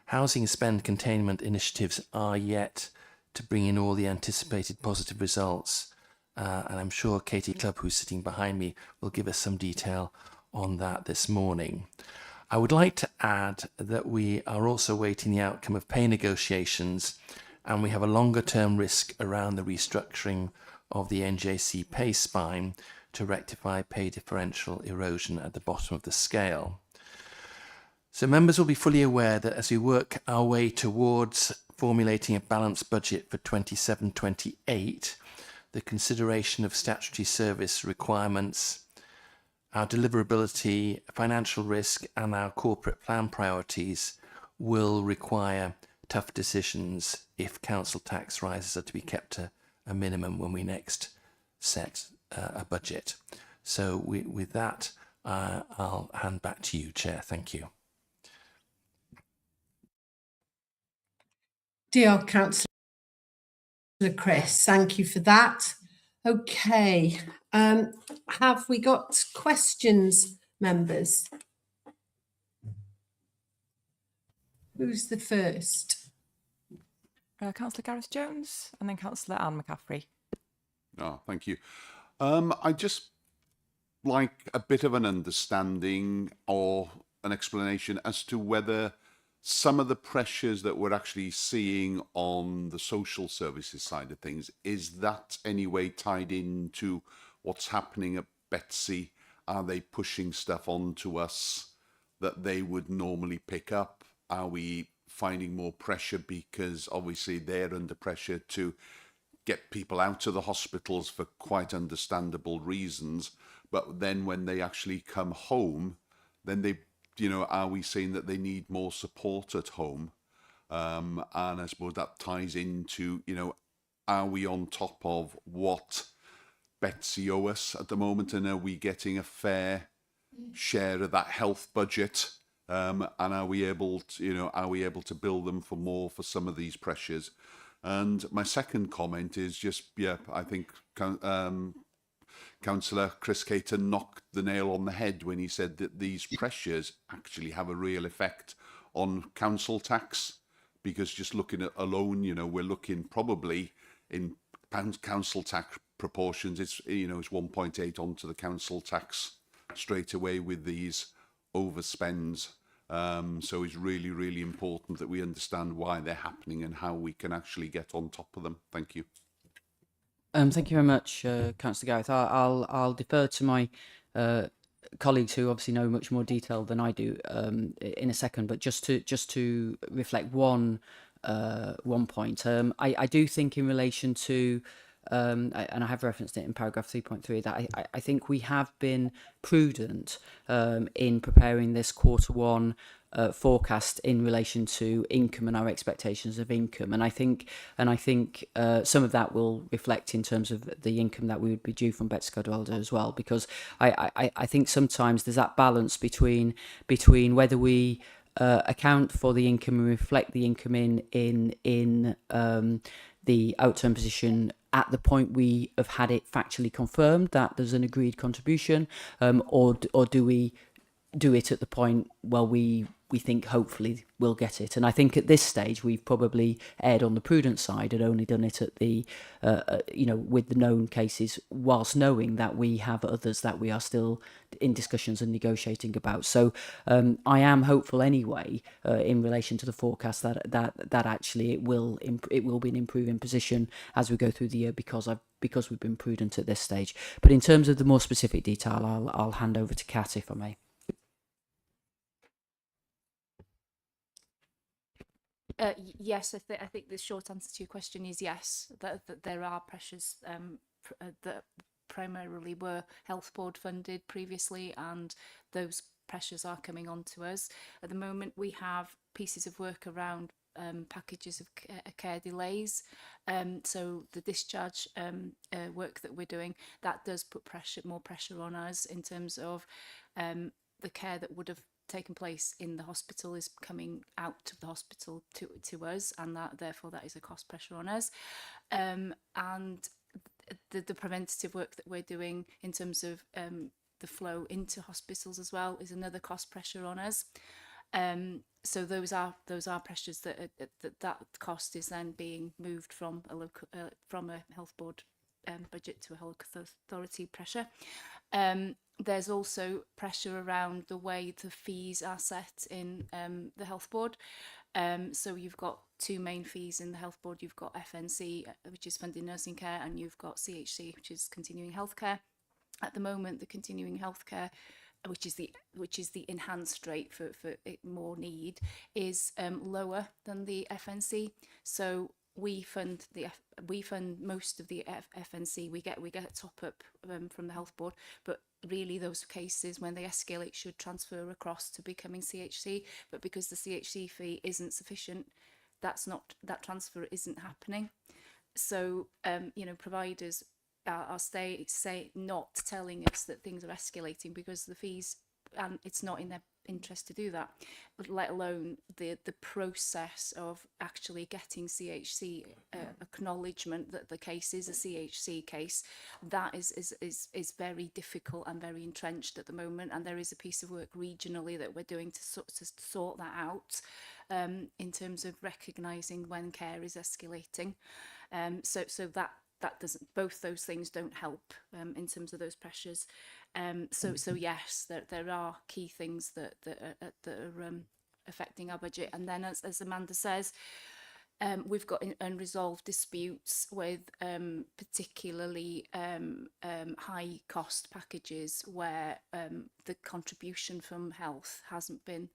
Housing spend containment initiatives are yet to bring in all the anticipated positive results, and I'm sure Katie Clubb, who's sitting behind me, will give us some detail on that this morning. I would like to add that we are also waiting the outcome of pay negotiations, and we have a longer term risk around the restructuring of the NJC pay spine to rectify pay differential erosion at the bottom of the scale. So members will be fully aware that as we work our way towards formulating a balanced budget for 27-28, the consideration of statutory service requirements, our deliverability, financial risk, and our corporate plan priorities will require tough decisions if council tax rises are to be kept to a minimum when we next set a budget. So with that, I'll hand back to you, Chair. Thank you. Dear Councillor Chris, thank you for that. Okay, have we got questions, members? Who's the first? Councillor Gareth Jones and then Councillor Anne McCaffrey. Oh, thank you. I just like a bit of an understanding or an explanation as to whether some of the pressures that we're actually seeing on the social services side of things, is that anyway tied into what's happening at Betsy? Are they pushing stuff onto us that they would normally pick up? Are we finding more pressure because obviously they're under pressure to get people out of the hospitals for quite understandable reasons, but then when they actually come home, then they, you know, are we saying that they need more support at home? And I suppose that ties into, you know, are we on top of what Betsy owe us at the moment, and are we getting a fair share of that health budget? And are we able to, you know, are we able to bill them for more for some of these pressures? And my second comment is just, yeah, I think Councillor Chris Cater knocked the nail on the head when he said that these pressures actually have a real effect on council tax, because just looking at alone, you know, we're looking probably in council tax proportions, it's, you know, it's 1.8 onto the council tax straight away with these overspends. So it's really, really important that we understand why they're happening and how we can actually get on top of them. Thank you. Thank you very much, Councillor Gareth. I'll defer to my colleagues who obviously know much more detail than I do in a second. But just to reflect one point, I do think in relation to and I have referenced it in paragraph 3.3 that I think we have been prudent in preparing this Q1 forecast in relation to income and our expectations of income, and I think some of that will reflect in terms of the income that we would be due from Betsy Cadwallader as well, because I think sometimes there's that balance between whether we account for the income and reflect the income in the outturn position at the point we have had it factually confirmed that there's an agreed contribution, or do we do it at the point, well, we think hopefully we'll get it. And I think at this stage we've probably erred on the prudent side and only done it at the with the known cases, whilst knowing that we have others that we are still in discussions and negotiating about. So I am hopeful anyway in relation to the forecast that actually it will be an improving position as we go through the year because we've been prudent at this stage. But in terms of the more specific detail, I'll hand over to Kat, if I may. Yes, I think the short answer to your question is yes, that there are pressures that primarily were health board funded previously, and those pressures are coming on to us. At the moment, we have pieces of work around packages of care delays. So the discharge work that we're doing, that does put more pressure on us in terms of the care that would have taken place in the hospital is coming out of the hospital to us, and therefore that is a cost pressure on us. And the preventative work that we're doing in terms of the flow into hospitals as well is another cost pressure on us. So those are pressures that cost is then being moved from a local from a health board budget to a health authority pressure. There's also pressure around the way the fees are set in the health board. So you've got two main fees in the health board. You've got FNC, which is funding nursing care, and you've got CHC, which is continuing healthcare. At the moment, the continuing healthcare, which is the enhanced rate for more need, is lower than the FNC. So we fund most of the FNC. We get a top up from the health board, but really those cases when they escalate should transfer across to becoming CHC. But because the CHC fee isn't sufficient, that transfer isn't happening. So providers are not telling us that things are escalating because the fees, and it's not in their interest to do that, but let alone the process of actually getting CHC acknowledgement that the case is a CHC case. That is very difficult and very entrenched at the moment, and there is a piece of work regionally that we're doing to sort that out in terms of recognising when care is escalating. So that doesn't, both those things don't help in terms of those pressures. So yes, there are key things that are affecting our budget. And then as Amanda says, we've got unresolved disputes with particularly high cost packages where the contribution from health hasn't been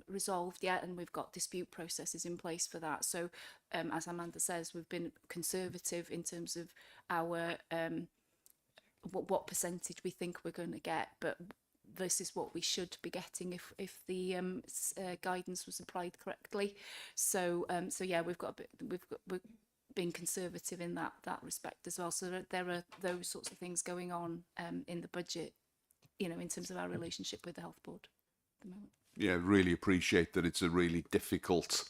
resolved yet, and we've got dispute processes in place for that. So as Amanda says, we've been conservative in terms of our what percentage we think we're going to get, but this is what we should be getting if the guidance was applied correctly. So yeah, we've been conservative in that respect as well. So there are those sorts of things going on in the budget, in terms of our relationship with the health board at the moment. Yeah, really appreciate that. It's a really difficult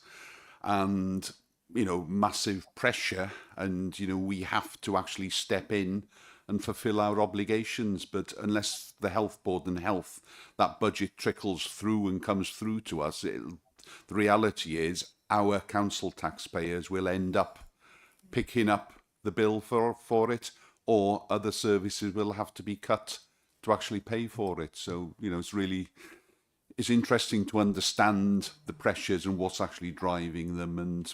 and massive pressure, and we have to actually step in and fulfill our obligations. But unless the health board and health, that budget trickles through and comes through to us, the reality is our council taxpayers will end up picking up the bill for it, or other services will have to be cut to actually pay for it. So it's interesting to understand the pressures and what's actually driving them, and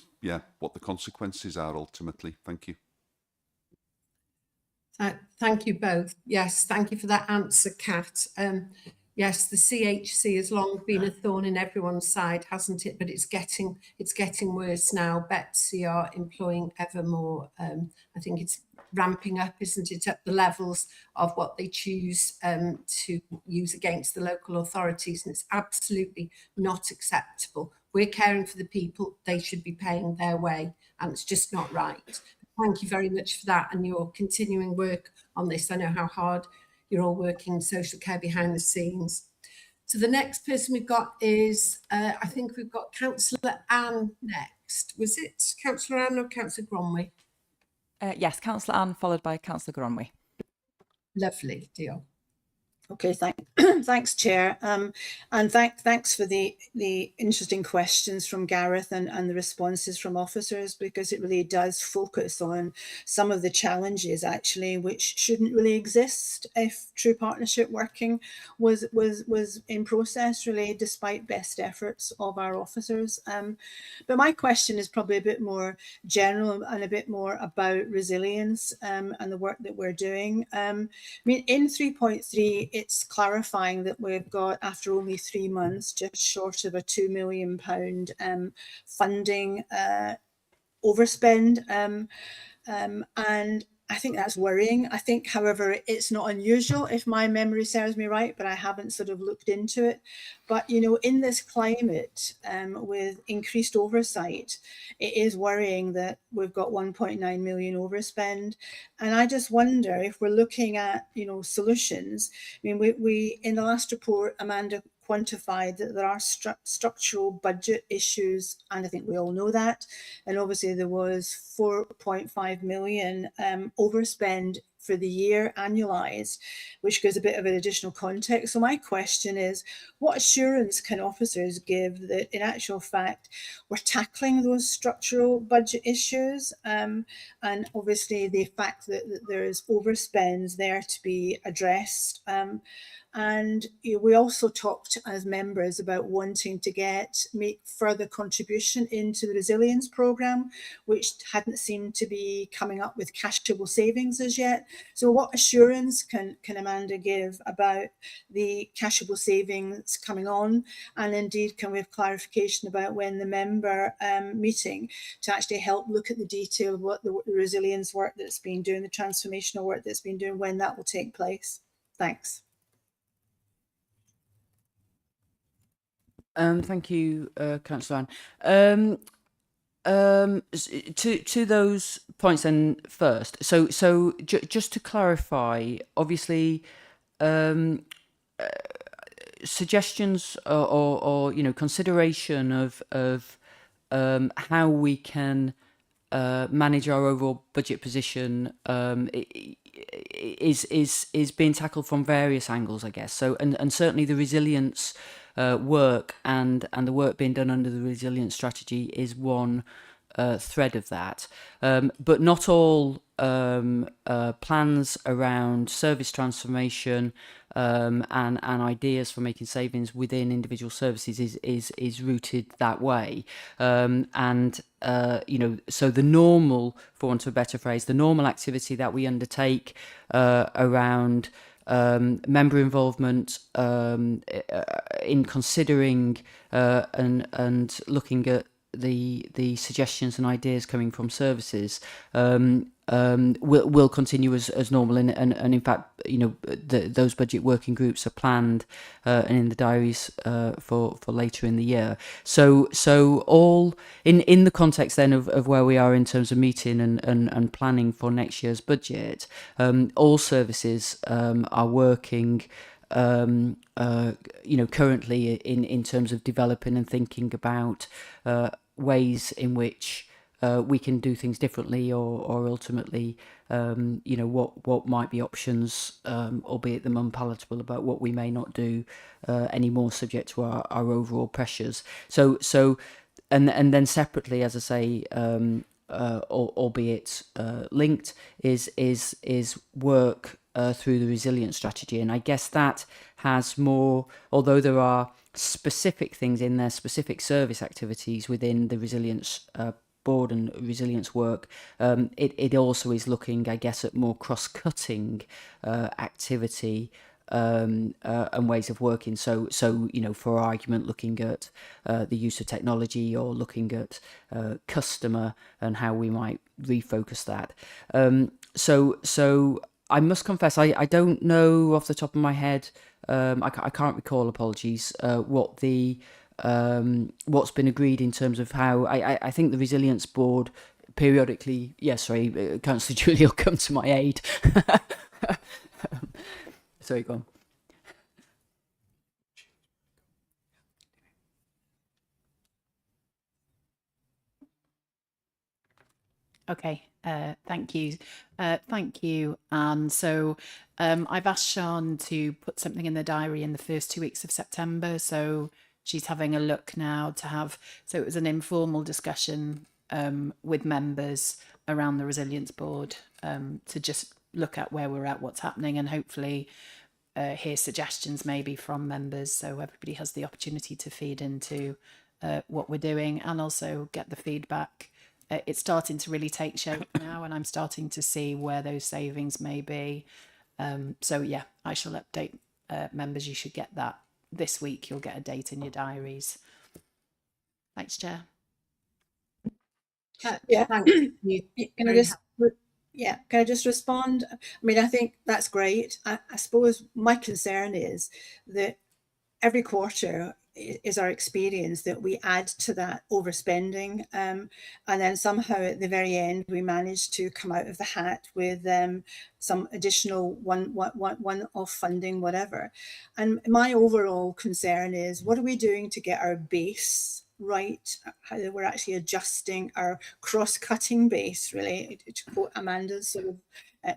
what the consequences are ultimately. Thank you. Thank you both. Yes, thank you for that answer, Kat. Yes, the CHC has long been a thorn in everyone's side, hasn't it? But it's getting worse now. Betsy are employing ever more. I think it's ramping up, isn't it, at the levels of what they choose to use against the local authorities, and it's absolutely not acceptable. We're caring for the people, they should be paying their way, and it's just not right. Thank you very much for that and your continuing work on this. I know how hard you're all working in social care behind the scenes. So the next person we've got is, I think we've got Councillor Anne next. Was it Councillor Anne or Councillor Gronwy? Yes, Councillor Anne, followed by Councillor Gronwy. Lovely, deal. Okay, thanks, Chair. And thanks for the interesting questions from Gareth and the responses from officers, because it really does focus on some of the challenges actually which shouldn't really exist if true partnership working was in process, really, despite best efforts of our officers. But my question is probably a bit more general and a bit more about resilience and the work that we're doing. I mean, in 3.3, it's clarifying that we've got, after only 3 months, just short of a £2 million funding overspend. And I think that's worrying. I think, however, it's not unusual, if my memory serves me right, but I haven't sort of looked into it. But, you know, in this climate, with increased oversight, it is worrying that we've got 1.9 million overspend. And I just wonder if we're looking at, you know, solutions. I mean, we in the last report, Amanda quantified that there are structural budget issues, and I think we all know that. And obviously there was 4.5 million overspend for the year annualized, which gives a bit of an additional context. So my question is, what assurance can officers give that in actual fact we're tackling those structural budget issues, and obviously the fact that there is overspends there to be addressed? And you know, we also talked as members about wanting to make further contribution into the resilience programme, which hadn't seemed to be coming up with cashable savings as yet. So what assurance can Amanda give about the cashable savings coming on? And indeed, can we have clarification about when the member meeting to actually help look at the detail of what the resilience work that's been doing, the transformational work that's been doing, when that will take place? Thanks. Thank you, Councillor Anne. To those points then first. So just to clarify, obviously, suggestions or you know, consideration of how we can manage our overall budget position is being tackled from various angles, I guess. So and certainly the resilience work and the work being done under the resilience strategy is one thread of that. But not all plans around service transformation and ideas for making savings within individual services is rooted that way. And you know, so the normal, for want of a better phrase, the normal activity that we undertake around member involvement in considering and looking at the suggestions and ideas coming from services will continue as normal, and in fact, you know, those budget working groups are planned and in the diaries for later in the year. So all in the context then of where we are in terms of meeting and planning for next year's budget, all services are working you know, currently in terms of developing and thinking about ways in which we can do things differently, or ultimately, you know, what might be options, albeit them unpalatable, about what we may not do anymore, subject to our overall pressures. So and then separately, as I say, albeit linked, is work through the resilience strategy. And I guess that has more, although there are specific things in there, specific service activities within the resilience board and resilience work, it also is looking, I guess, at more cross-cutting activity and ways of working. So you know, for argument, looking at the use of technology, or looking at customer and how we might refocus that. So I must confess, I don't know off the top of my head. I can't recall. Apologies. What the what's been agreed in terms of how I think the resilience board periodically. Yes, sorry, Councillor Julie will come to my aid. Sorry, go on. Okay, thank you. Thank you. And so I've asked Sian to put something in the diary in the first 2 weeks of September. So she's having a look now to have, so it was an informal discussion with members around the Resilience Board to just look at where we're at, what's happening, and hopefully hear suggestions maybe from members. So everybody has the opportunity to feed into what we're doing and also get the feedback. It's starting to really take shape now, and I'm starting to see where those savings may be. So yeah, I shall update members. You should get that this week. You'll get a date in your diaries. Thanks, Chair. Yeah. Thanks. Can I just can I just respond? I mean, I think that's great. I suppose my concern is that every quarter is our experience that we add to that overspending, and then somehow at the very end we manage to come out of the hat with some additional one-off funding, whatever. And my overall concern is, what are we doing to get our base right? How we're actually adjusting our cross-cutting base, really, to quote Amanda's sort of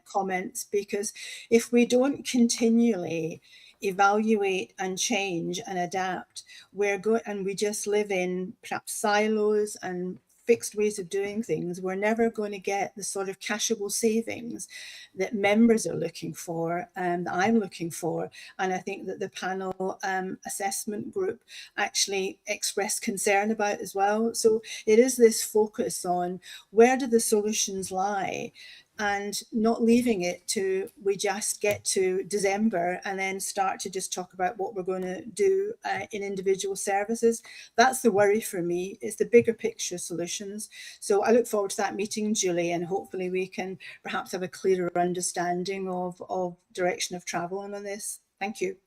comments, because if we don't continually evaluate and change and adapt, and we just live in perhaps silos and fixed ways of doing things, we're never going to get the sort of cashable savings that members are looking for and that I'm looking for. And I think that the panel assessment group actually expressed concern about as well. So it is this focus on where do the solutions lie, and not leaving it to we just get to December and then start to just talk about what we're going to do in individual services. That's the worry for me, is the bigger picture solutions. So I look forward to that meeting, Julie, and hopefully we can perhaps have a clearer understanding of direction of travel on this. Thank you.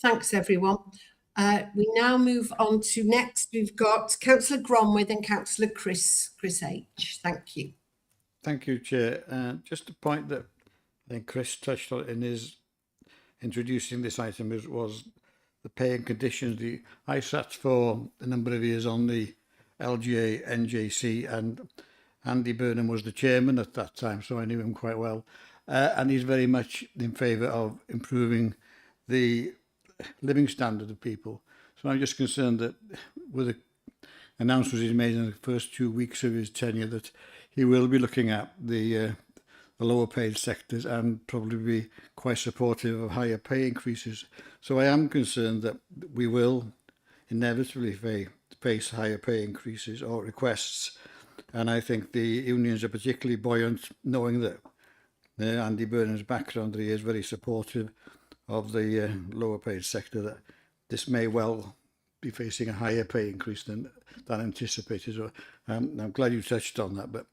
Thanks, everyone. We now move on to next. We've got Councillor Gronwydd and Councillor Chris H. Thank you. Thank you, Chair. Just a point that I think Chris touched on in his introducing this item was the pay and conditions. I sat for a number of years on the LGA NJC, and Andy Burnham was the chairman at that time, so I knew him quite well. And he's very much in favour of improving the living standard of people. So I'm just concerned that with the announcements he's made in the first 2 weeks of his tenure, that he will be looking at the lower paid sectors and probably be quite supportive of higher pay increases. So I am concerned that we will inevitably face higher pay increases or requests. And I think the unions are particularly buoyant, knowing that Andy Burnham's background, that he is very supportive of the lower paid sector, that this may well be facing a higher pay increase than anticipated. So I'm glad you touched on that, but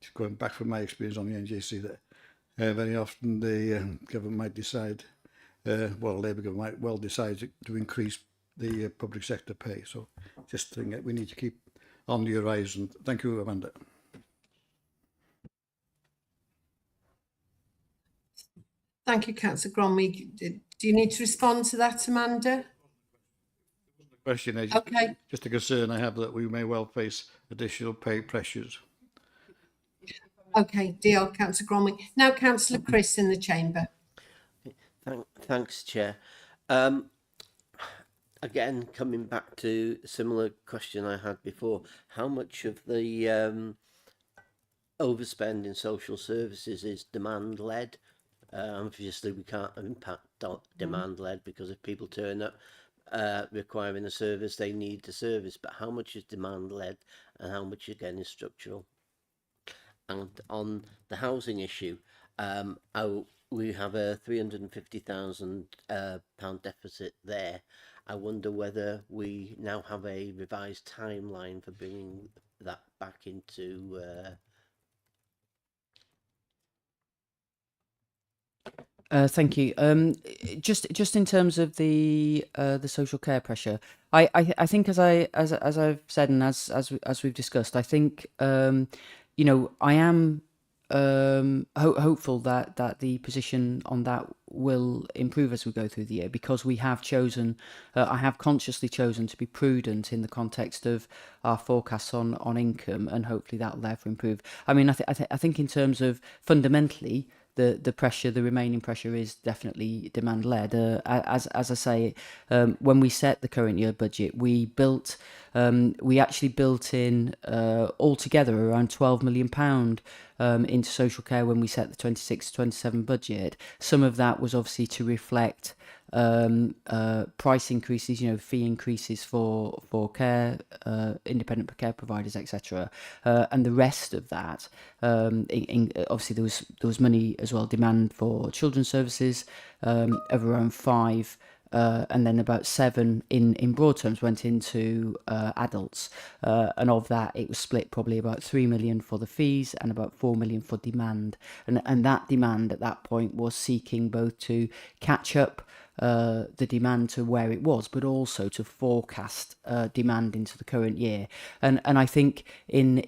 just going back from my experience on the NJC, that very often the government might decide, Labour government might well decide to increase the public sector pay. So just think that we need to keep on the horizon. Thank you, Amanda. Thank you, Councillor Gronwydd. Do you need to respond to that, Amanda? Question, okay. Just a concern I have that we may well face additional pay pressures. Okay, deal, Councillor Gronwydd. Now, Councillor Chris in the chamber. Thanks, Chair. Again, coming back to a similar question I had before, how much of the overspend in social services is demand-led? Obviously, we can't impact demand-led, because if people turn up requiring a service, they need the service. But how much is demand-led and how much, again, is structural? And on the housing issue, we have a £350,000 deficit there. I wonder whether we now have a revised timeline for bringing that back into Thank you. Just in terms of the social care pressure, I think as I've said, and as we've discussed, I think I am hopeful that the position on that will improve as we go through the year, because we have chosen, I have consciously chosen to be prudent in the context of our forecasts on income, and hopefully that will therefore improve. I mean, I think in terms of fundamentally, the remaining pressure is definitely demand led. As I say, when we set the current year budget, we actually built in altogether around £12 million into social care when we set the 26-27 budget. Some of that was obviously to reflect price increases, fee increases for care, independent care providers, etc. And the rest of that, obviously there was money as well, demand for children's services of around 5. And then about 7 in broad terms went into adults, and of that it was split probably about 3 million for the fees and about 4 million for demand, and that demand at that point was seeking both to catch up the demand to where it was, but also to forecast demand into the current year. And I think in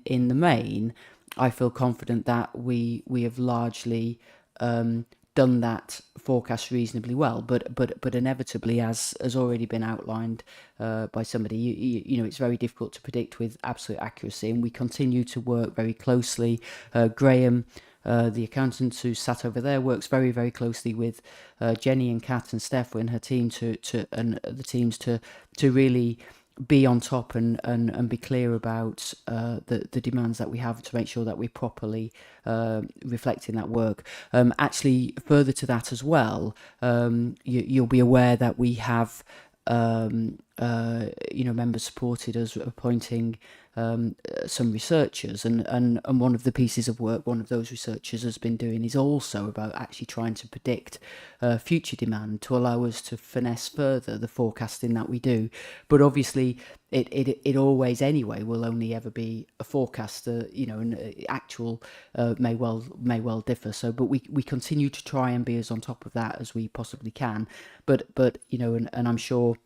the main, I feel confident that we have largely done that forecast reasonably well, but inevitably, as has already been outlined by somebody, you know, it's very difficult to predict with absolute accuracy, and we continue to work very closely. Graham, the accountant who sat over there, works very, very closely with Jenny and Kat and Steph and her team and the teams to really be on top and be clear about the demands that we have, to make sure that we're properly reflecting that work. Actually, further to that as well, you'll be aware that we have members supported us appointing some researchers, and one of the pieces of work one of those researchers has been doing is also about actually trying to predict future demand to allow us to finesse further the forecasting that we do. But obviously it always anyway will only ever be a forecast, and actual may well differ. So but we continue to try and be as on top of that as we possibly can, but and I'm sure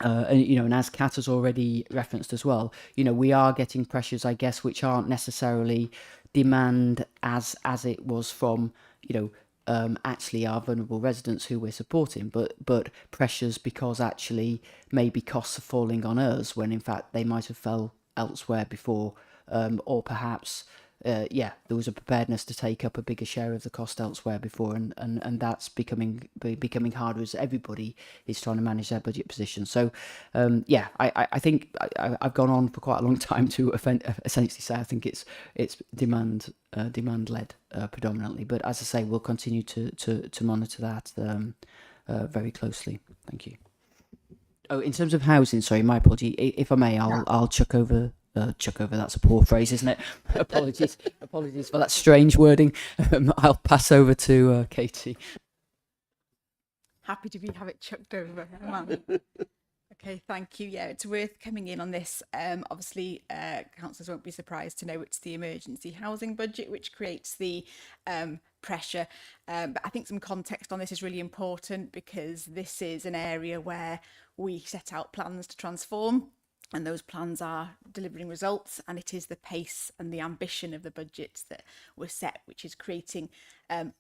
and as Kat has already referenced as well, we are getting pressures, I guess, which aren't necessarily demand as it was from, actually our vulnerable residents who we're supporting, but pressures because actually maybe costs are falling on us when in fact they might have fell elsewhere before, or perhaps there was a preparedness to take up a bigger share of the cost elsewhere before, and that's becoming harder as everybody is trying to manage their budget position. So I think I've gone on for quite a long time to essentially say I think it's demand led predominantly, but as I say, we'll continue to monitor that very closely. Thank you. Oh, in terms of housing, sorry, my apology. If I may, I'll chuck over. That's a poor phrase, isn't it? Apologies for that strange wording. I'll pass over to Katie. Happy to have it chucked over. Okay, thank you. Yeah, it's worth coming in on this. Obviously, councillors won't be surprised to know it's the emergency housing budget which creates the pressure. But I think some context on this is really important, because this is an area where we set out plans to transform, and those plans are delivering results, and it is the pace and the ambition of the budgets that were set which is creating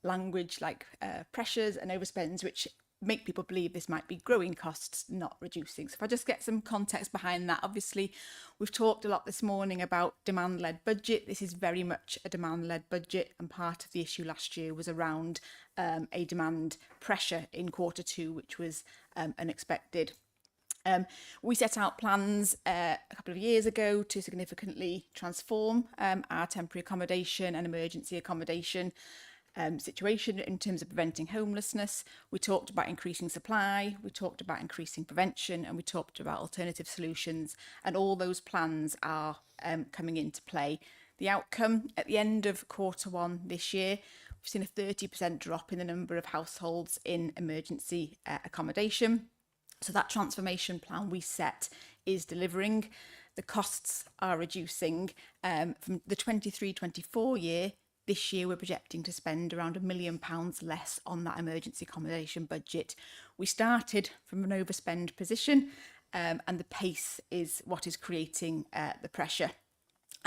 language like pressures and overspends which make people believe this might be growing costs, not reducing. So if I just get some context behind that, obviously we've talked a lot this morning about demand-led budget. This is very much a demand-led budget, and part of the issue last year was around a demand pressure in Q2, which was unexpected. We set out plans a couple of years ago to significantly transform our temporary accommodation and emergency accommodation situation in terms of preventing homelessness. We talked about increasing supply, we talked about increasing prevention, and we talked about alternative solutions, and all those plans are coming into play. The outcome at the end of Q1 this year, we've seen a 30% drop in the number of households in emergency accommodation. So that transformation plan we set is delivering. The costs are reducing. From the 23-24 year, this year we're projecting to spend around £1 million less on that emergency accommodation budget. We started from an overspend position, and the pace is what is creating the pressure.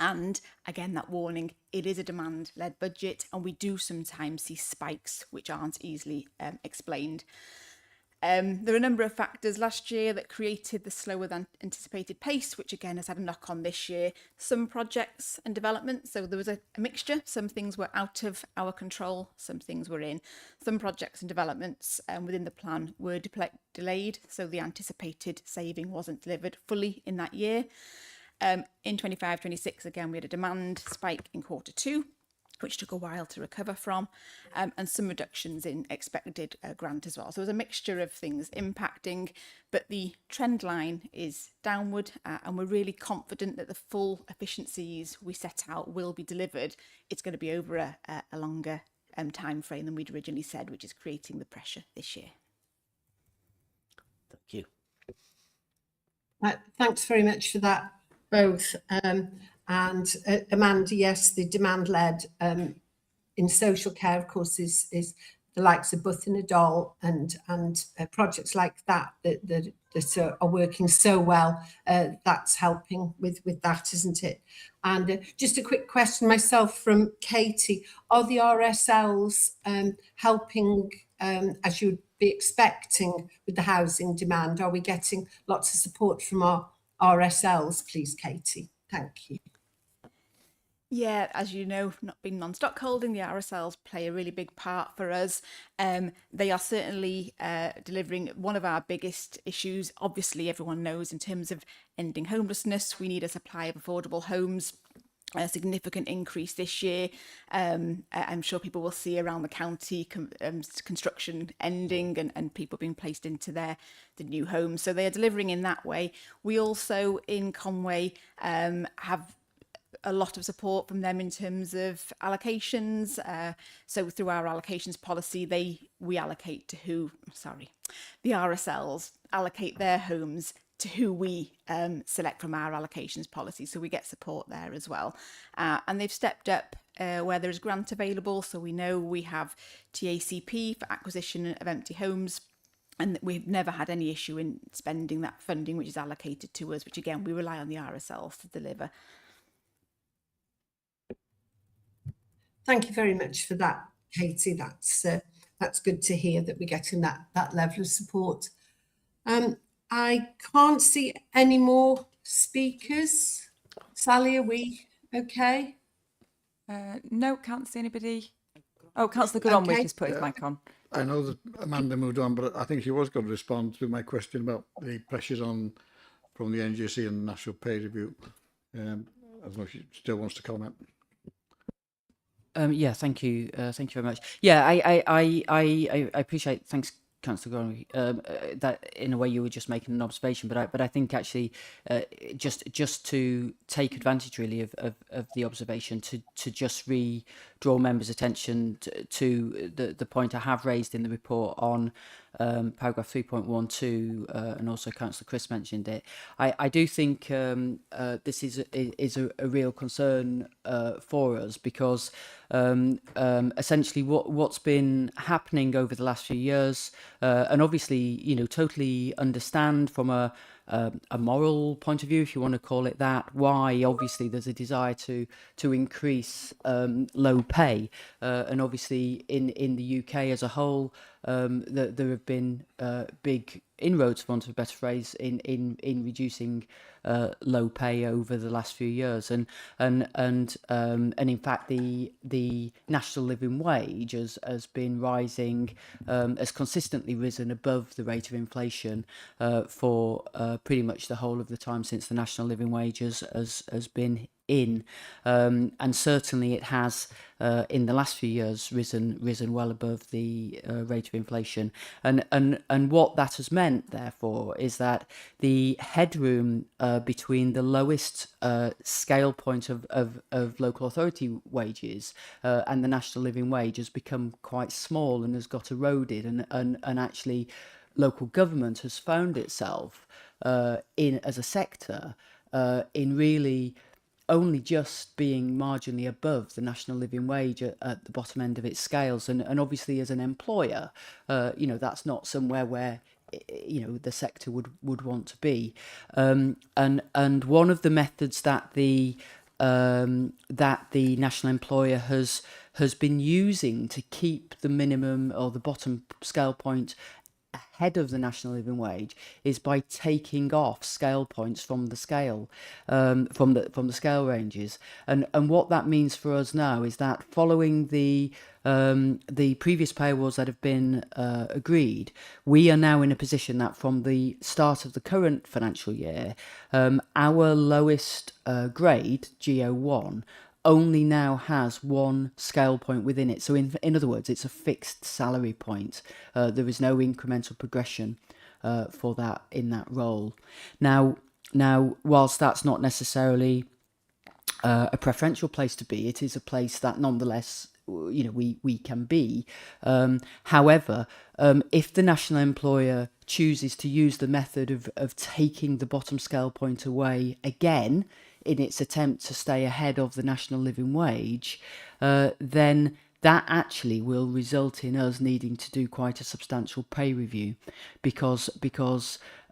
And again, that warning, it is a demand-led budget, and we do sometimes see spikes which aren't easily explained. There are a number of factors last year that created the slower than anticipated pace, which again has had a knock on this year. Some projects and developments, so there was a mixture. Some things were out of our control, some things were in. Some projects and developments within the plan were delayed, so the anticipated saving wasn't delivered fully in that year. In 25-26, again, we had a demand spike in Q2, which took a while to recover from, and some reductions in expected grant as well. So there's a mixture of things impacting, but the trend line is downward, and we're really confident that the full efficiencies we set out will be delivered. It's going to be over a longer time frame than we'd originally said, which is creating the pressure this year. Thank you. Thanks very much for that, both. And Amanda, yes, the demand-led in social care, of course, is the likes of Buth and Adol and projects like that are working so well. That's helping with that, isn't it? And just a quick question myself from Katie: are the RSLs helping as you'd be expecting with the housing demand? Are we getting lots of support from our RSLs, please, Katie? Thank you. Yeah, as you know, not being non-stock holding, the RSLs play a really big part for us. They are certainly delivering one of our biggest issues. Obviously, everyone knows in terms of ending homelessness, we need a supply of affordable homes. A significant increase this year. I'm sure people will see around the county construction ending and people being placed into the new homes. So they are delivering in that way. We also in Conway have a lot of support from them in terms of allocations. So through our allocations policy, we allocate to the RSLs allocate their homes to who we select from our allocations policy. So we get support there as well. And they've stepped up where there's grant available. So we know we have TACP for acquisition of empty homes. And we've never had any issue in spending that funding, which is allocated to us, which again, we rely on the RSLs to deliver. Thank you very much for that, Katie. That's good to hear that we're getting that level of support. I can't see any more speakers. Sally, are we okay? No, can't see anybody. Oh, Councillor Goodonwick has put his mic on. I know that Amanda moved on, but I think she was going to respond to my question about the pressures on from the NGC and the National Pay Review. I don't know if she still wants to comment. Yeah, thank you. Thank you very much. Yeah, I appreciate. Thanks, Councillor Gormley. That in a way you were just making an observation, but I think actually just to take advantage really of the observation to just draw members' attention to the point I have raised in the report on paragraph 3.12, and also Councillor Chris mentioned it. I do think this is a real concern for us because essentially what's been happening over the last few years, and obviously totally understand from a moral point of view, if you want to call it that, why obviously there's a desire to increase low pay, and obviously in the UK as a whole, there have been big inroads, for want of a better phrase, in reducing low pay over the last few years, and in fact the national living wage has been rising, has consistently risen above the rate of inflation for pretty much the whole of the time since the national living wage has been in, and certainly it has in the last few years risen well above the rate of inflation, and what that has meant therefore is that the headroom between the lowest scale point of local authority wages and the national living wage has become quite small and has got eroded, and actually local government has found itself in as a sector in really only just being marginally above the national living wage at the bottom end of its scales, and obviously as an employer, that's not somewhere where the sector would want to be, and one of the methods that the that the national employer has been using to keep the minimum or the bottom scale point ahead of the national living wage is by taking off scale points from the scale, from the scale ranges, and what that means for us now is that following the previous pay awards that have been agreed, we are now in a position that from the start of the current financial year, our lowest grade, GO1, only now has one scale point within it. So in other words, it's a fixed salary point. There is no incremental progression for that in that role. Now, whilst that's not necessarily a preferential place to be, it is a place that nonetheless, you know, we can be. However, if the national employer chooses to use the method of taking the bottom scale point away again in its attempt to stay ahead of the national living wage, then that actually will result in us needing to do quite a substantial pay review, because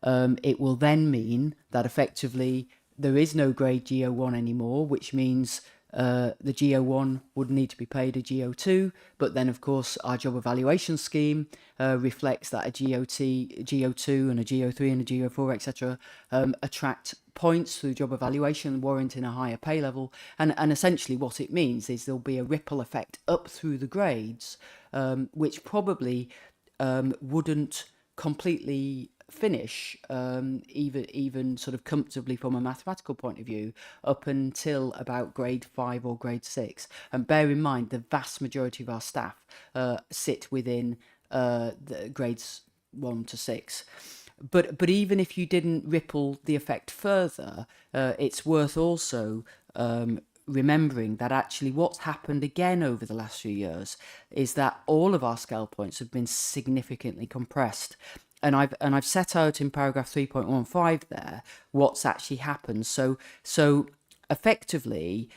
it will then mean that effectively there is no grade GO1 anymore, which means the GO1 would need to be paid a GO2, but then of course our job evaluation scheme reflects that a GO2 and a GO3 and a GO4 etc. Attract points through job evaluation warranting a higher pay level, and essentially what it means is there'll be a ripple effect up through the grades, which probably wouldn't completely finish even sort of comfortably from a mathematical point of view up until about grade 5 or grade 6. And bear in mind the vast majority of our staff sit within the grades 1 to 6. But even if you didn't ripple the effect further, it's worth also remembering that actually what's happened again over the last few years is that all of our scale points have been significantly compressed. And I've set out in paragraph 3.15 there what's actually happened. So effectively,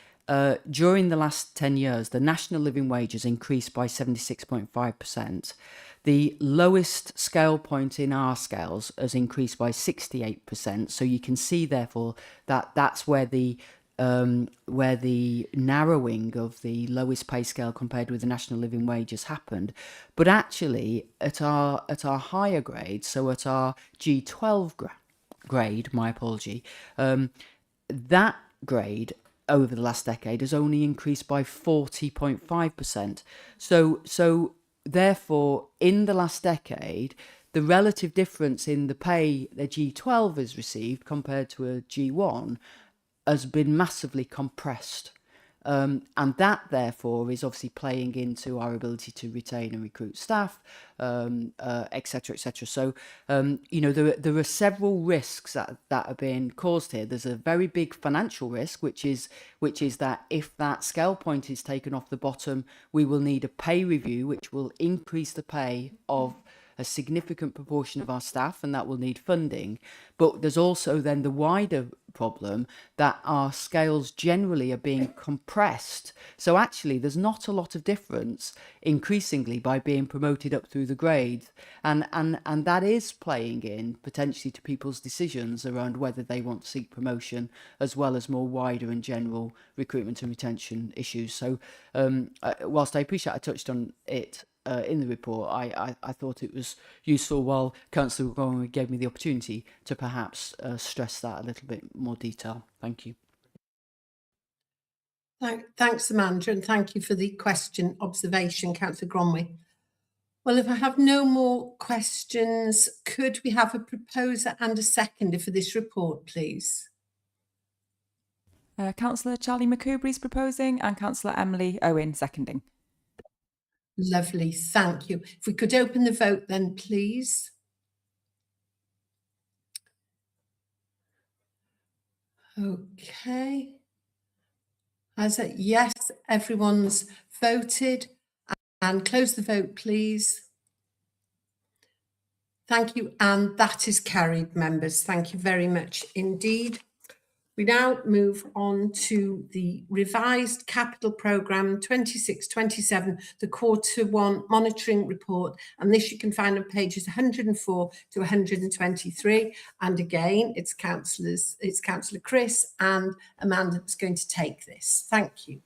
during the last 10 years, the national living wage has increased by 76.5%. The lowest scale point in our scales has increased by 68%. So you can see, therefore, that that's where the narrowing of the lowest pay scale compared with the national living wage has happened. But actually, at our higher grade, so at our G12 grade, my apology, that grade over the last decade has only increased by 40.5%. So therefore, in the last decade, the relative difference in the pay a G12 has received compared to a G1 has been massively compressed. And that, therefore, is obviously playing into our ability to retain and recruit staff, et cetera, et cetera. So, you know, there are several risks that are being caused here. There's a very big financial risk, which is that if that scale point is taken off the bottom, we will need a pay review, which will increase the pay of a significant proportion of our staff, and that will need funding. But there's also then the wider problem that our scales generally are being compressed. So actually there's not a lot of difference increasingly by being promoted up through the grades, and that is playing in potentially to people's decisions around whether they want to seek promotion, as well as more wider and general recruitment and retention issues. So whilst I appreciate I touched on it in the report, I thought it was useful while Councillor Gorman gave me the opportunity to perhaps stress that a little bit more detail. Thank you. Thanks, Amanda, and thank you for the question observation, Councillor Gronwy. Well, if I have no more questions, could we have a proposer and a seconder for this report, please? Councillor Charlie McCoubrey is proposing and Councillor Emily Owen seconding. Lovely, thank you. If we could open the vote then, please. Okay. As a yes, everyone's voted, and close the vote, please. Thank you, and that is carried, members. Thank you very much indeed. We now move on to the revised capital programme 26-27, the Q1 monitoring report, and this you can find on pages 104 to 123. And again, it's Councillor Chris and Amanda that's going to take this. Thank you.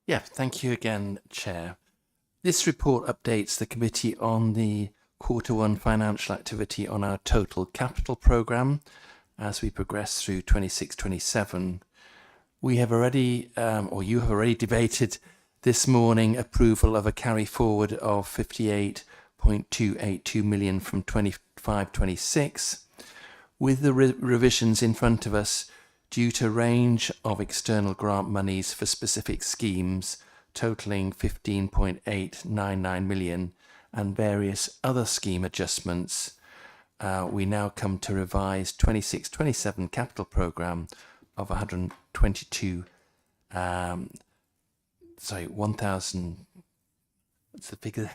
Yeah, thank you again, Chair. This report updates the committee on the Q1 financial activity on our total capital programme as we progress through 26-27. We have already, or you have already debated this morning approval of a carry forward of 58.282 million from 25-26, with the revisions in front of us due to a range of external grant monies for specific schemes totalling 15.899 million and various other scheme adjustments. We now come to revise 26-27 capital programme of 1,000, what's the figure?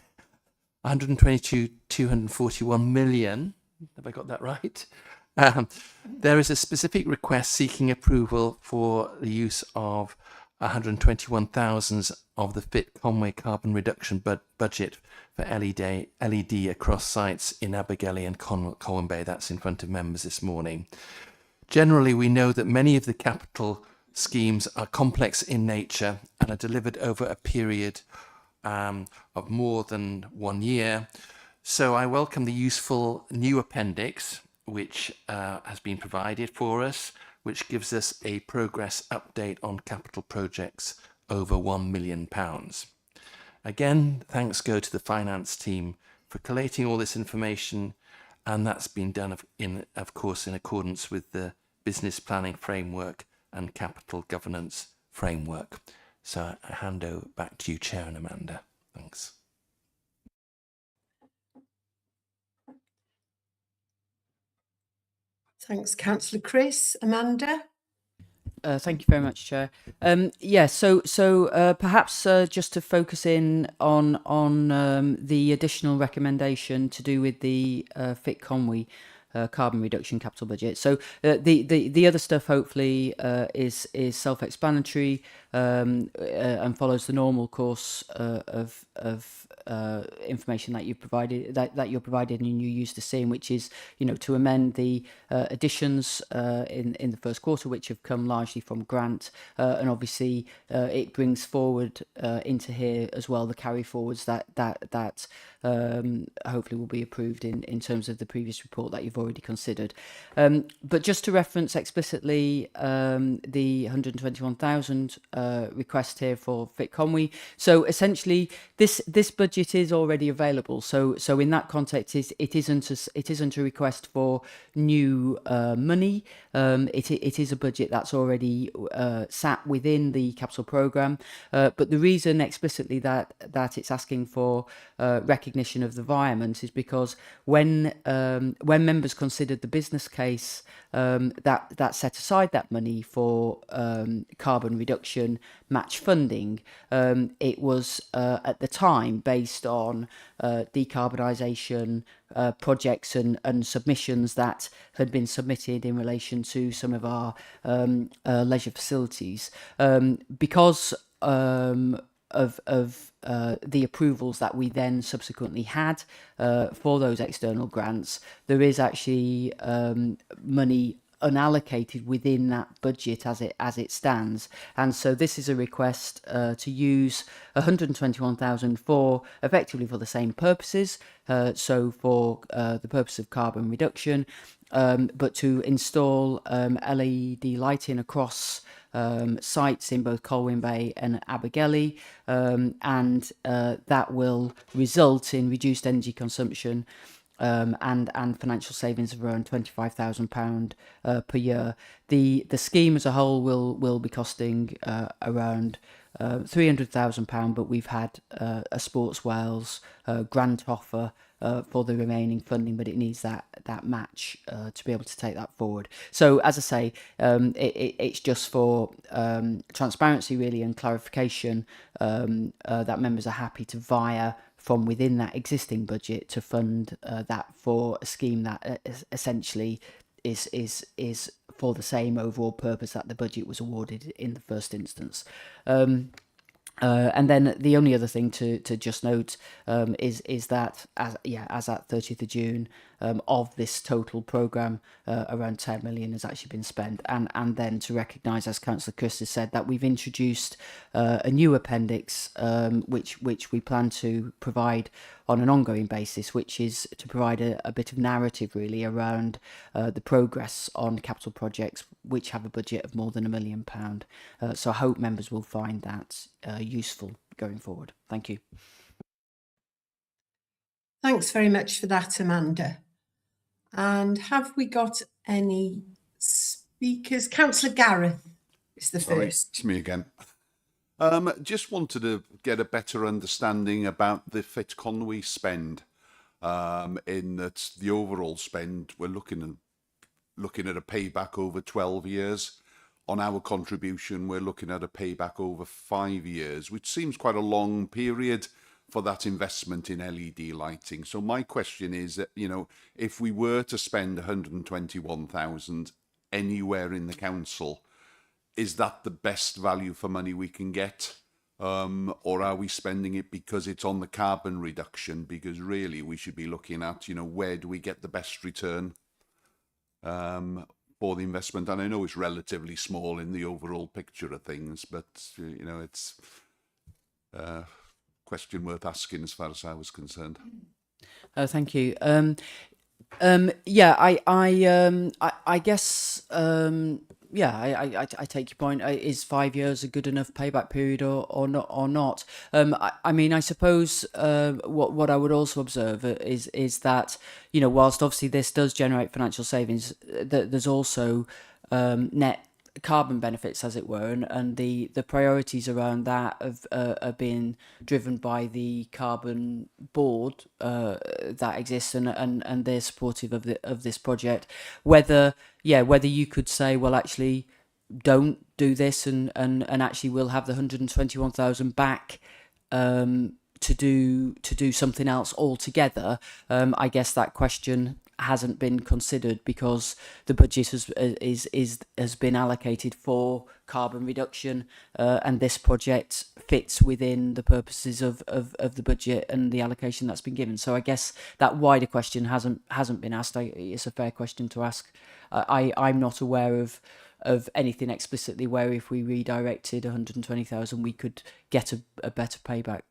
122,241 million. Have I got that right? There is a specific request seeking approval for the use of 121,000 of the Fit Conway carbon reduction budget for LED across sites in Abergele and Colwyn Bay. That's in front of members this morning. Generally, we know that many of the capital schemes are complex in nature and are delivered over a period of more than 1 year. So I welcome the useful new appendix which has been provided for us, which gives us a progress update on capital projects over £1 million. Again, thanks go to the finance team for collating all this information, and that's been done of course in accordance with the business planning framework and capital governance framework. So I hand over back to you, Chair and Amanda. Thanks. Thanks, Councillor Chris. Amanda? Thank you very much, Chair. So perhaps just to focus in on the additional recommendation to do with the Fit Conway carbon reduction capital budget. So the other stuff hopefully is self-explanatory and follows the normal course of information that you've provided that you're provided and you used to seeing, which is to amend the additions in the first quarter, which have come largely from grant, and obviously it brings forward into here as well the carry forwards that hopefully will be approved in terms of the previous report that you've already considered. But just to reference explicitly the 121,000 request here for Fit Conway. So essentially this budget is already available. So in that context, it isn't a request for new money. It is a budget that's already sat within the capital programme. But the reason explicitly that it's asking for recognition of the environment is because when members considered the business case that set aside that money for carbon reduction match funding, it was at the time based on decarbonisation projects and submissions that had been submitted in relation to some of our leisure facilities. Because of the approvals that we then subsequently had for those external grants, there is actually money unallocated within that budget as it stands, and so this is a request to use 121,000 for effectively for the same purposes, so for the purpose of carbon reduction, but to install LED lighting across sites in both Colwyn Bay and Abergele, and that will result in reduced energy consumption and financial savings of around £25,000 per year. The scheme as a whole will be costing around £300,000, but we've had a Sports Wales grant offer for the remaining funding, but it needs that match to be able to take that forward. So as I say, it's just for transparency really and clarification that members are happy to via from within that existing budget to fund that for a scheme that essentially is for the same overall purpose that the budget was awarded in the first instance. And then the only other thing to just note is that as at 30th of June, of this total programme, around 10 million has actually been spent. And then to recognise, as Councillor Chris has said, that we've introduced a new appendix which we plan to provide on an ongoing basis, which is to provide a bit of narrative really around the progress on capital projects which have a budget of more than £1 million. So I hope members will find that useful going forward. Thank you. Thanks very much for that, Amanda. And have we got any speakers? Councillor Gareth is the Sorry, first. it's me again. Just wanted to get a better understanding about the Fit Conwy spend. In that the overall spend, we're looking at a payback over 12 years. On our contribution, we're looking at a payback over 5 years, which seems quite a long period for that investment in LED lighting. So my question is that, if we were to spend 121,000 anywhere in the council, is that the best value for money we can get? Or are we spending it because it's on the carbon reduction? Because really we should be looking at, where do we get the best return for the investment? And I know it's relatively small in the overall picture of things, but, it's a question worth asking as far as I was concerned. Thank you. I guess I take your point. Is 5 years a good enough payback period or not? I mean, I suppose what I would also observe is that, whilst obviously this does generate financial savings, there's also net carbon benefits, as it were, and the priorities around that are being driven by the carbon board that exists, and they're supportive of this project. Whether you could say, well, actually don't do this and actually we'll have the 121,000 back to do something else altogether. I guess that question hasn't been considered because the budget has been allocated for carbon reduction, and this project fits within the purposes of the budget and the allocation that's been given. So I guess that wider question hasn't been asked. It's a fair question to ask. I'm not aware of anything explicitly where if we redirected 120,000 we could get a better payback.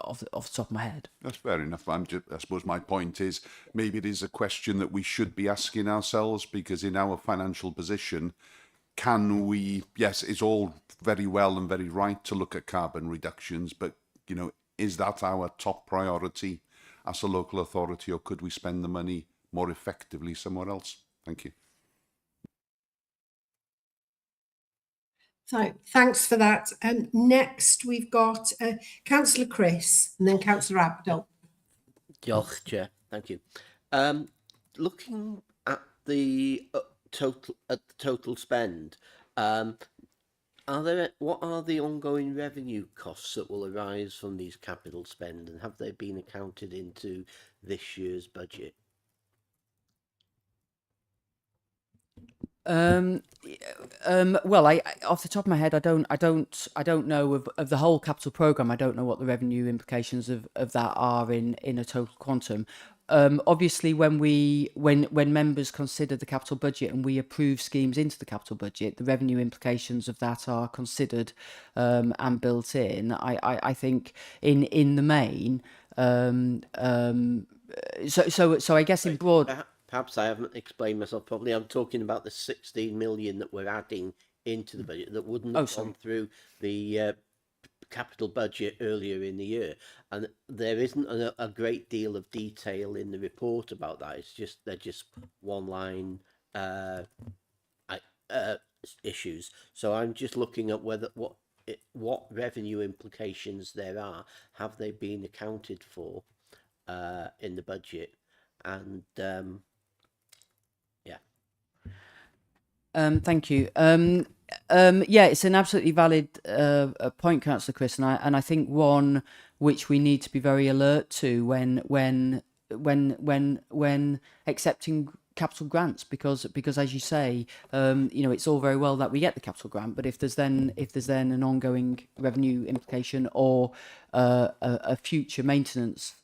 Off the top of my head. That's fair enough. I suppose my point is maybe it is a question that we should be asking ourselves, because in our financial position, can we, yes, it's all very well and very right to look at carbon reductions, but, is that our top priority as a local authority, or could we spend the money more effectively somewhere else? Thank you. So thanks for that. Next, we've got Councillor Chris and then Councillor Abdul. Diolch, Chair. Thank you. Looking at the total spend, what are the ongoing revenue costs that will arise from these capital spend, and have they been accounted into this year's budget? Well, I off the top of my head, I don't know of the whole capital programme. I don't know what the revenue implications of that are in a total quantum. Obviously, when members consider the capital budget and we approve schemes into the capital budget, the revenue implications of that are considered and built in. I think in the main. So I guess in broad. Perhaps I haven't explained myself properly. I'm talking about the 16 million that we're adding into the budget that wouldn't have gone through the capital budget earlier in the year, and there isn't a great deal of detail in the report about that. They're just one line issues. So I'm just looking at what revenue implications there are. Have they been accounted for in the budget? And thank you. It's an absolutely valid point, Councillor Chris, and I think one which we need to be very alert to when accepting capital grants, because as you say, it's all very well that we get the capital grant, but if there's then an ongoing revenue implication or a future maintenance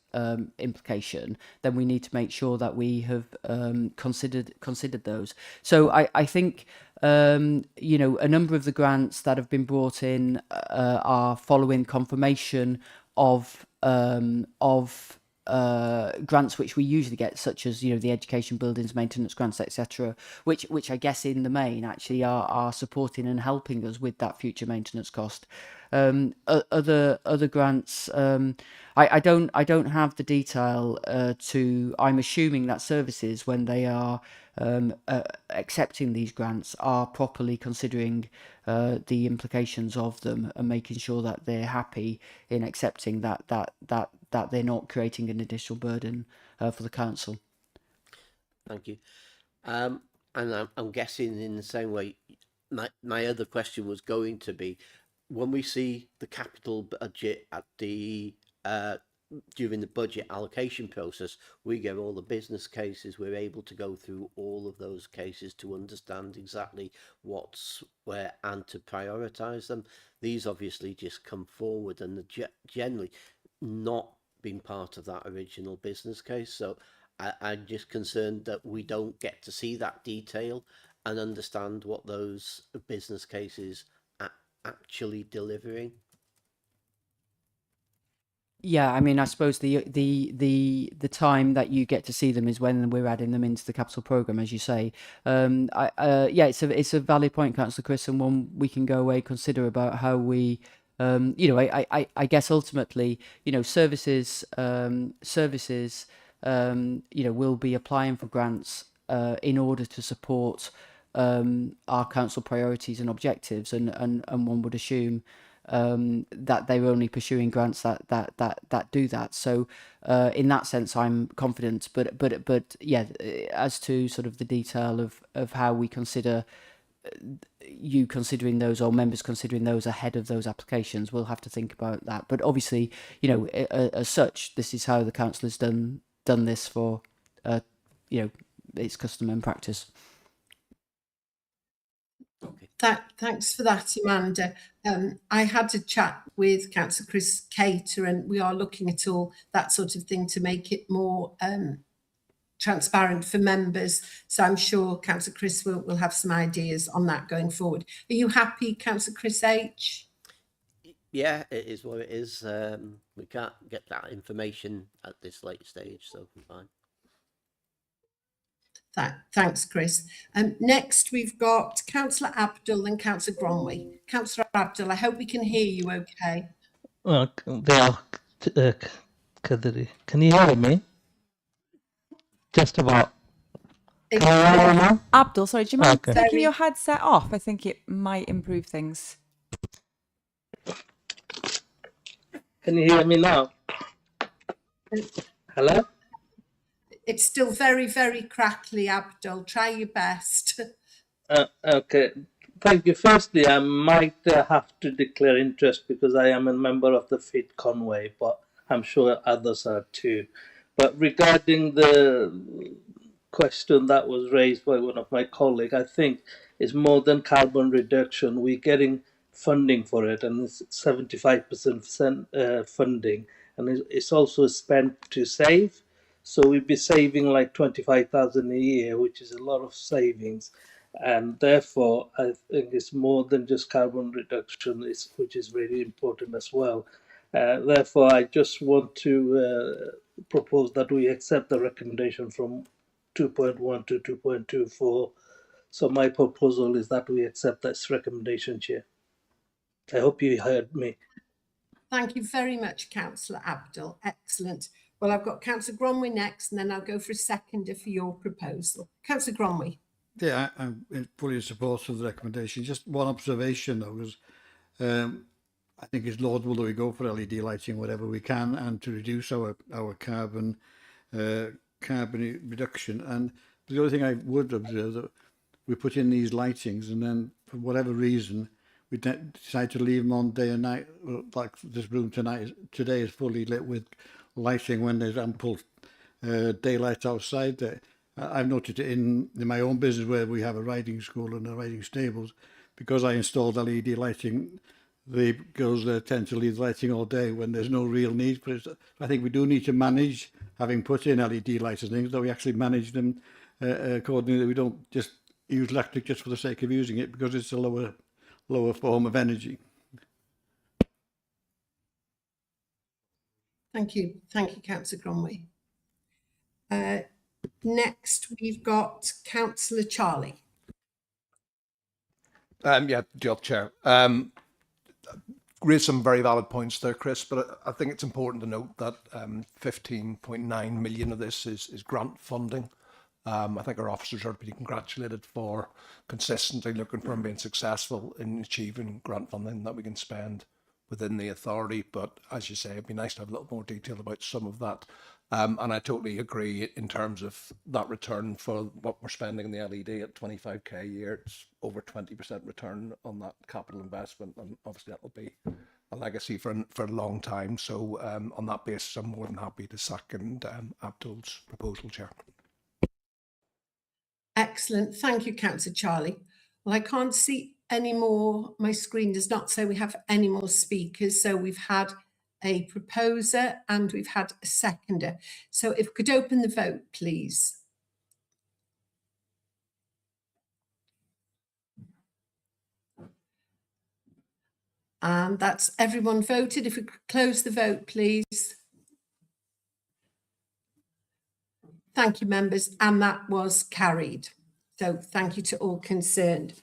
implication, then we need to make sure that we have considered those. So I think a number of the grants that have been brought in are following confirmation of grants which we usually get, such as the education buildings maintenance grants, etc., which I guess in the main actually are supporting and helping us with that future maintenance cost. Other grants, I don't have the detail to. I'm assuming that services, when they are accepting these grants, are properly considering the implications of them and making sure that they're happy in accepting that they're not creating an additional burden for the council. Thank you. And I'm guessing in the same way, my other question was going to be, when we see the capital budget at the during the budget allocation process, we get all the business cases. We're able to go through all of those cases to understand exactly what's where and to prioritise them. These obviously just come forward and generally not been part of that original business case. So I'm just concerned that we don't get to see that detail and understand what those business cases are actually delivering. Yeah, I mean, I suppose the time that you get to see them is when we're adding them into the capital programme, as you say. It's a valid point, Councillor Chris, and one we can go away consider about how we. I guess ultimately, services, will be applying for grants in order to support our council priorities and objectives, and one would assume that they're only pursuing grants that do that. So in that sense, I'm confident. But yeah, as to sort of the detail of how we consider you considering those or members considering those ahead of those applications, we'll have to think about that. But obviously, as such, this is how the council has done this for its custom and practice. Thanks for that, Amanda. I had a chat with Councillor Chris Cater, and we are looking at all that sort of thing to make it more transparent for members. So I'm sure Councillor Chris will have some ideas on that going forward. Are you happy, Councillor Chris H? Yeah, it is what it is. We can't get that information at this late stage, so fine. Thanks, Chris. Next, we've got Councillor Abdul and Councillor Gromway. Councillor Abdul, I hope we can hear you okay. Can you hear me? Just about. Can you hear me now? Abdul, sorry, do you mind Okay. taking your headset off? I think it might improve things. Can you hear me now? Hello? It's still very, very crackly, Abdul. Try your best. Okay. Thank you. Firstly, I might have to declare interest because I am a member of the Fit Conway, but I'm sure others are too. But regarding the question that was raised by one of my colleagues, I think it's more than carbon reduction. We're getting funding for it, and it's 75% funding, and it's also spent to save. So we'd be saving like 25,000 a year, which is a lot of savings. And therefore, I think it's more than just carbon reduction, which is really important as well. Therefore, I just want to propose that we accept the recommendation from 2.1 to 2.24. So my proposal is that we accept this recommendation, Chair. I hope you heard me. Thank you very much, Councillor Abdul. Excellent. Well, I've got Councillor Gromway next, and then I'll go for a seconder for your proposal. Councillor Gromway. Yeah, I'm fully in support of the recommendation. Just one observation, though, is I think it's laudable that we go for LED lighting wherever we can and to reduce our carbon reduction. And the only thing I would observe that we put in these lightings, and then for whatever reason we decide to leave them on day and night. Like this room today is fully lit with lighting when there's ample daylight outside there. I've noted it in my own business where we have a riding school and a riding stables. Because I installed LED lighting, the girls there tend to leave lighting all day when there's no real need for it. I think we do need to manage, having put in LED lights and things, that we actually manage them accordingly, that we don't just use electric just for the sake of using it, because it's a lower form of energy. Thank you, Councillor Cromway. Next, we've got Councillor Charlie. Yeah, Jill, Chair. Raised some very valid points there, Chris, but I think it's important to note that 15.9 million of this is grant funding. I think our officers are to be congratulated for consistently looking for and being successful in achieving grant funding that we can spend within the authority. But as you say, it'd be nice to have a little more detail about some of that. And I totally agree in terms of that return for what we're spending in the LED at 25k a year. It's over 20% return on that capital investment, and obviously that will be a legacy for a long time. So on that basis, I'm more than happy to second Abdul's proposal, Chair. Excellent. Thank you, Councillor Charlie. Well, I can't see any more. My screen does not say we have any more speakers. So we've had a proposer and we've had a seconder. So if we could open the vote, please. And that's everyone voted. If we could close the vote, please. Thank you, members, and that was carried. So thank you to all concerned.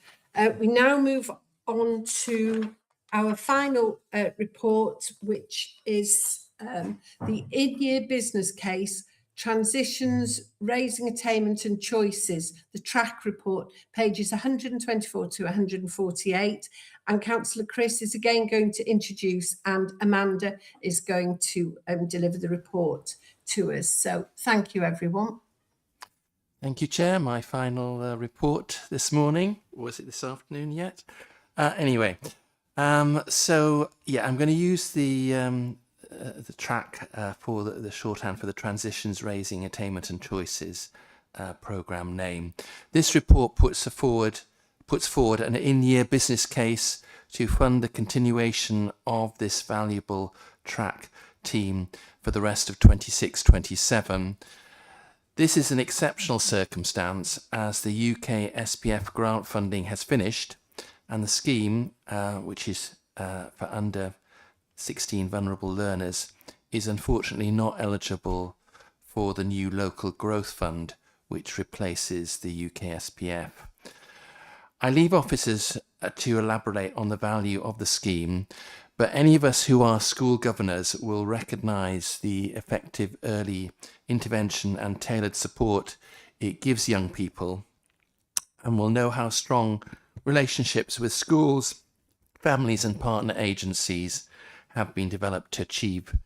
We now move on to our final report, which is the in-year business case, transitions, raising attainment and choices, the track report, pages 124 to 148. And Councillor Chris is again going to introduce, and Amanda is going to deliver the report to us. So thank you, everyone. Thank you, Chair. My final report this morning. Or was it this afternoon yet? Anyway, so yeah, I'm going to use the track for the shorthand for the Transitions, Raising Attainment and Choices programme name. This report puts forward an in-year business case to fund the continuation of this valuable track team for the rest of 26-27. This is an exceptional circumstance as the UK SPF grant funding has finished and the scheme, which is for under 16 vulnerable learners, is unfortunately not eligible for the new local growth fund, which replaces the UK SPF. I leave officers to elaborate on the value of the scheme, but any of us who are school governors will recognise the effective early intervention and tailored support it gives young people, and will know how strong relationships with schools, families and partner agencies have been developed to achieve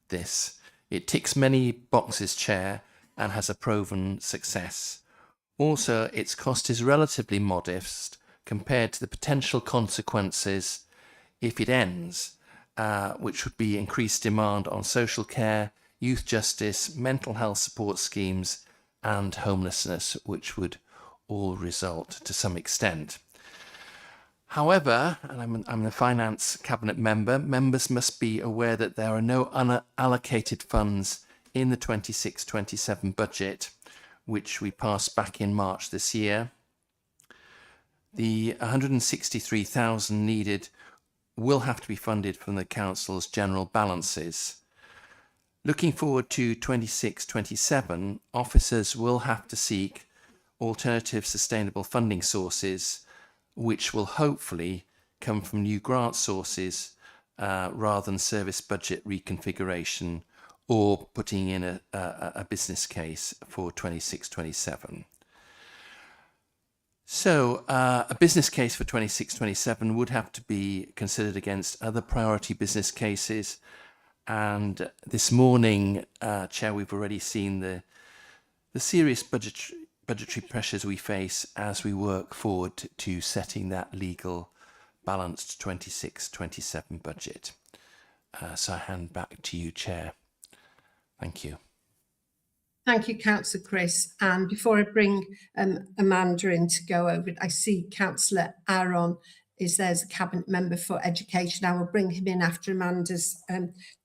this. It ticks many boxes, Chair, and has a proven success. Also, its cost is relatively modest compared to the potential consequences if it ends, which would be increased demand on social care, youth justice, mental health support schemes, and homelessness, which would all result to some extent. However, and I'm a Finance Cabinet member, members must be aware that there are no unallocated funds in the 26-27 budget, which we passed back in March this year. The 163,000 needed will have to be funded from the Council's general balances. Looking forward to 26-27, officers will have to seek alternative sustainable funding sources, which will hopefully come from new grant sources rather than service budget reconfiguration or putting in a business case for 26-27. So a business case for 26-27 would have to be considered against other priority business cases. And this morning, Chair, we've already seen the serious budgetary pressures we face as we work forward to setting that legal balanced 26-27 budget. So I hand back to you, Chair. Thank you. Thank you, Councillor Chris. And before I bring Amanda in to go over it, I see Councillor Aaron is there as a Cabinet Member for Education. I will bring him in after Amanda's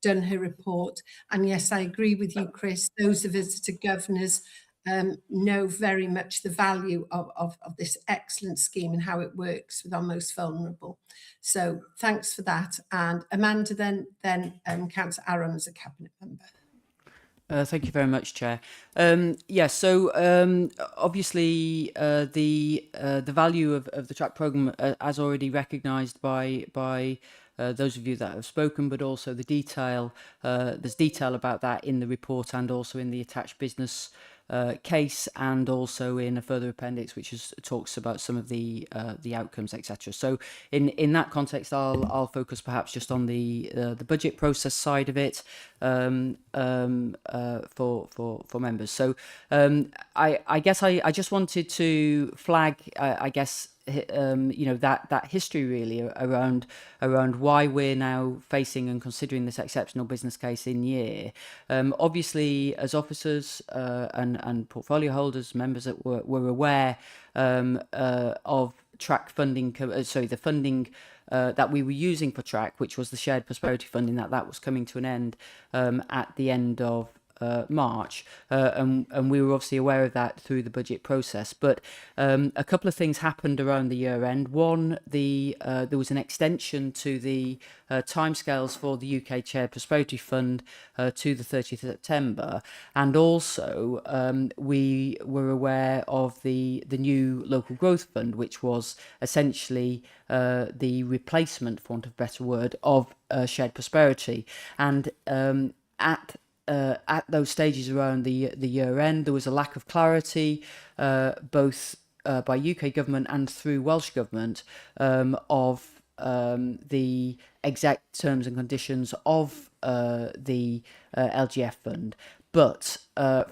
done her report. And yes, I agree with you, Chris. Those of us that are governors know very much the value of this excellent scheme and how it works with our most vulnerable. So thanks for that. And Amanda, then Councillor Aaron as a Cabinet Member. Thank you very much, Chair. So obviously the value of the track programme, as already recognised by those of you that have spoken, but also the detail. There's detail about that in the report and also in the attached business case, and also in a further appendix which talks about some of the outcomes, etc. So in that context, I'll focus perhaps just on the budget process side of it for members. So I guess I just wanted to flag that history really around why we're now facing and considering this exceptional business case in year. Obviously, as officers and portfolio holders, members that were aware of track funding, the funding that we were using for track, which was the shared prosperity funding, that was coming to an end at the end of March, and we were obviously aware of that through the budget process. But a couple of things happened around the year end. One, there was an extension to the timescales for the UK Shared Prosperity Fund to the 30th of September, and also we were aware of the new Local Growth Fund, which was essentially the replacement, for want of a better word, of Shared Prosperity. And at those stages around the year end, there was a lack of clarity, both by UK government and through Welsh government, of the exact terms and conditions of the LGF fund. But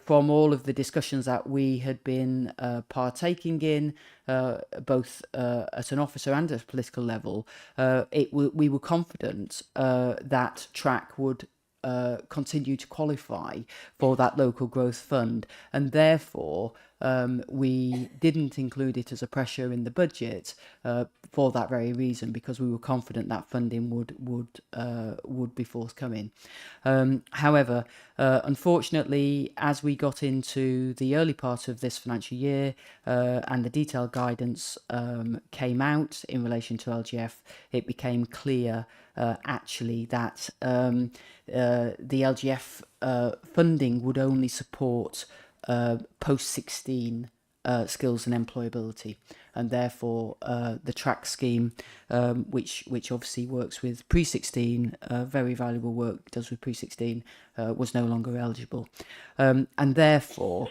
from all of the discussions that we had been partaking in, both at an officer and at a political level, we were confident that track would continue to qualify for that local growth fund, and therefore we didn't include it as a pressure in the budget for that very reason, because we were confident that funding would be forthcoming. However, unfortunately, as we got into the early part of this financial year and the detailed guidance came out in relation to LGF, it became clear actually that the LGF funding would only support post-16 skills and employability, and therefore the track scheme, which obviously works with pre-16, very valuable work does with pre-16, was no longer eligible, and therefore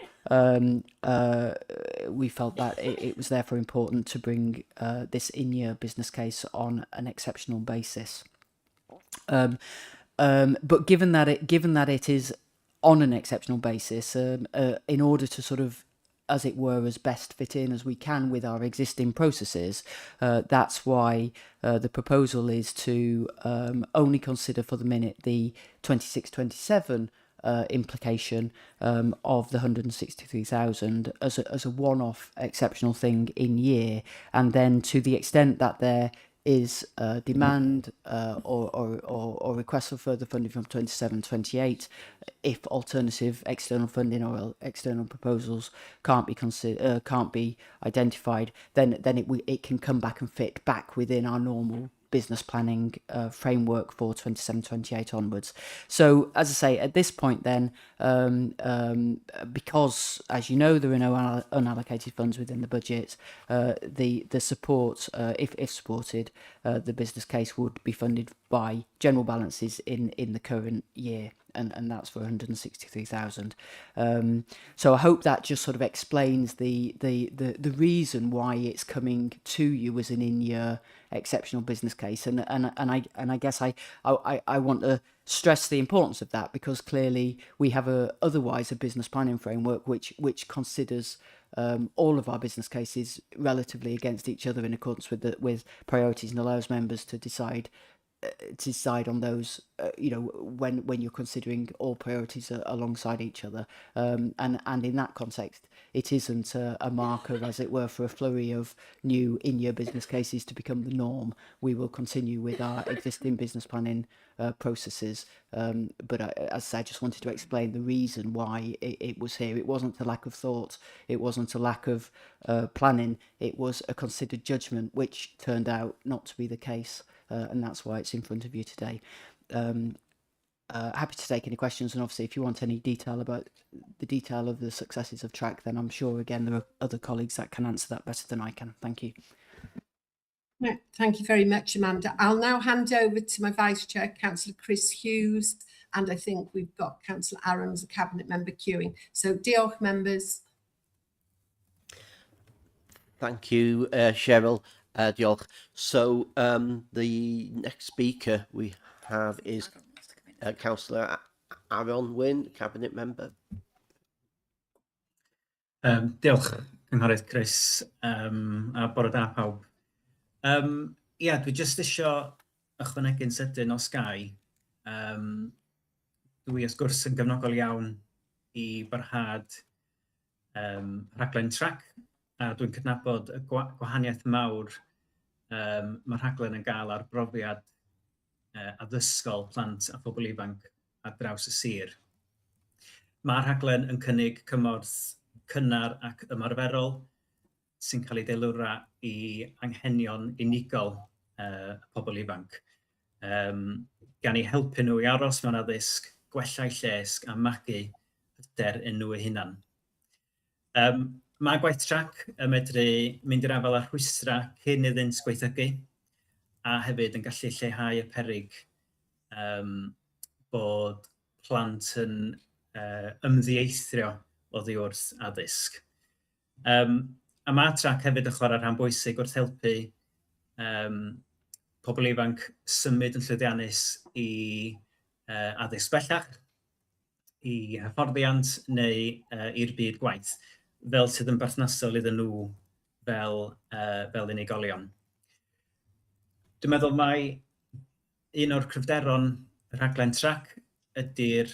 we felt that it was therefore important to bring this in-year business case on an exceptional basis. But given that it is on an exceptional basis, in order to sort of, as it were, as best fit in as we can with our existing processes, that's why the proposal is to only consider for the minute the 26-27 implication of the 163,000 as a one-off exceptional thing in year, and then to the extent that there is demand or request for further funding from 27-28, if alternative external funding or external proposals can't be identified, then it can come back and fit back within our normal business planning framework for 27-28 onwards. So, as I say, at this point then, because, as you know, there are no unallocated funds within the budget, the support, if supported, the business case would be funded by general balances in the current year, and that's for 163,000. So I hope that just sort of explains the reason why it's coming to you as an in-year exceptional business case, and I guess I want to stress the importance of that, because clearly we have otherwise a business planning framework which considers all of our business cases relatively against each other in accordance with priorities, and allows members to decide to decide on those, when you're considering all priorities alongside each other. And in that context, it isn't a marker, as it were, for a flurry of new in-year business cases to become the norm. We will continue with our existing business planning processes. But as I said, I just wanted to explain the reason why it was here. It wasn't a lack of thought. It wasn't a lack of planning. It was a considered judgment, which turned out not to be the case. And that's why it's in front of you today. Happy to take any questions, and obviously if you want any detail about the detail of the successes of track, then I'm sure again there are other colleagues that can answer that better than I can. Thank you. Yeah, thank you very much, Amanda. I'll now hand over to my Vice Chair, Councillor Chris Hughes, and I think we've got Councillor Aaron as a Cabinet Member queuing. So diolch, members. Thank you, Cheryl. Diolch. So the next speaker we have is Councillor Aaron Wyn, Cabinet Member. Diolch, Cynghorydd Chris, a bore da pawb. Ia, dwi jyst isio ychwanegu'n sydyn os gai. Dwi wrth gwrs yn gefnogol iawn i barhad rhaglen trac, a dwi'n cydnabod y gwahaniaeth mawr mae rhaglen yn gael ar brofiad addysgol plant a phobl ifanc ar draws y sir. Mae'r rhaglen yn cynnig cymorth cynnar ac ymarferol sy'n cael ei delwra i anghenion unigol pobl ifanc. Gan ei helpu nhw i aros mewn addysg, gwella'u lles a magu hyder yn nhw eu hunan. Mae gwaith trac yn medru mynd i'r afel ar rhwystra cyn iddynt gweithygu, a hefyd yn gallu lleihau y peryg bod plant yn ymddieithrio oddi wrth addysg. A mae trac hefyd yn chwarae rhan bwysig wrth helpu pobl ifanc symud yn llwyddiannus i addysg bellach, i hyfforddiant neu i'r byd gwaith, fel sydd yn berthnasol iddyn nhw fel unigolion. Dwi'n meddwl mai un o'r cryfderon y rhaglen trac ydy'r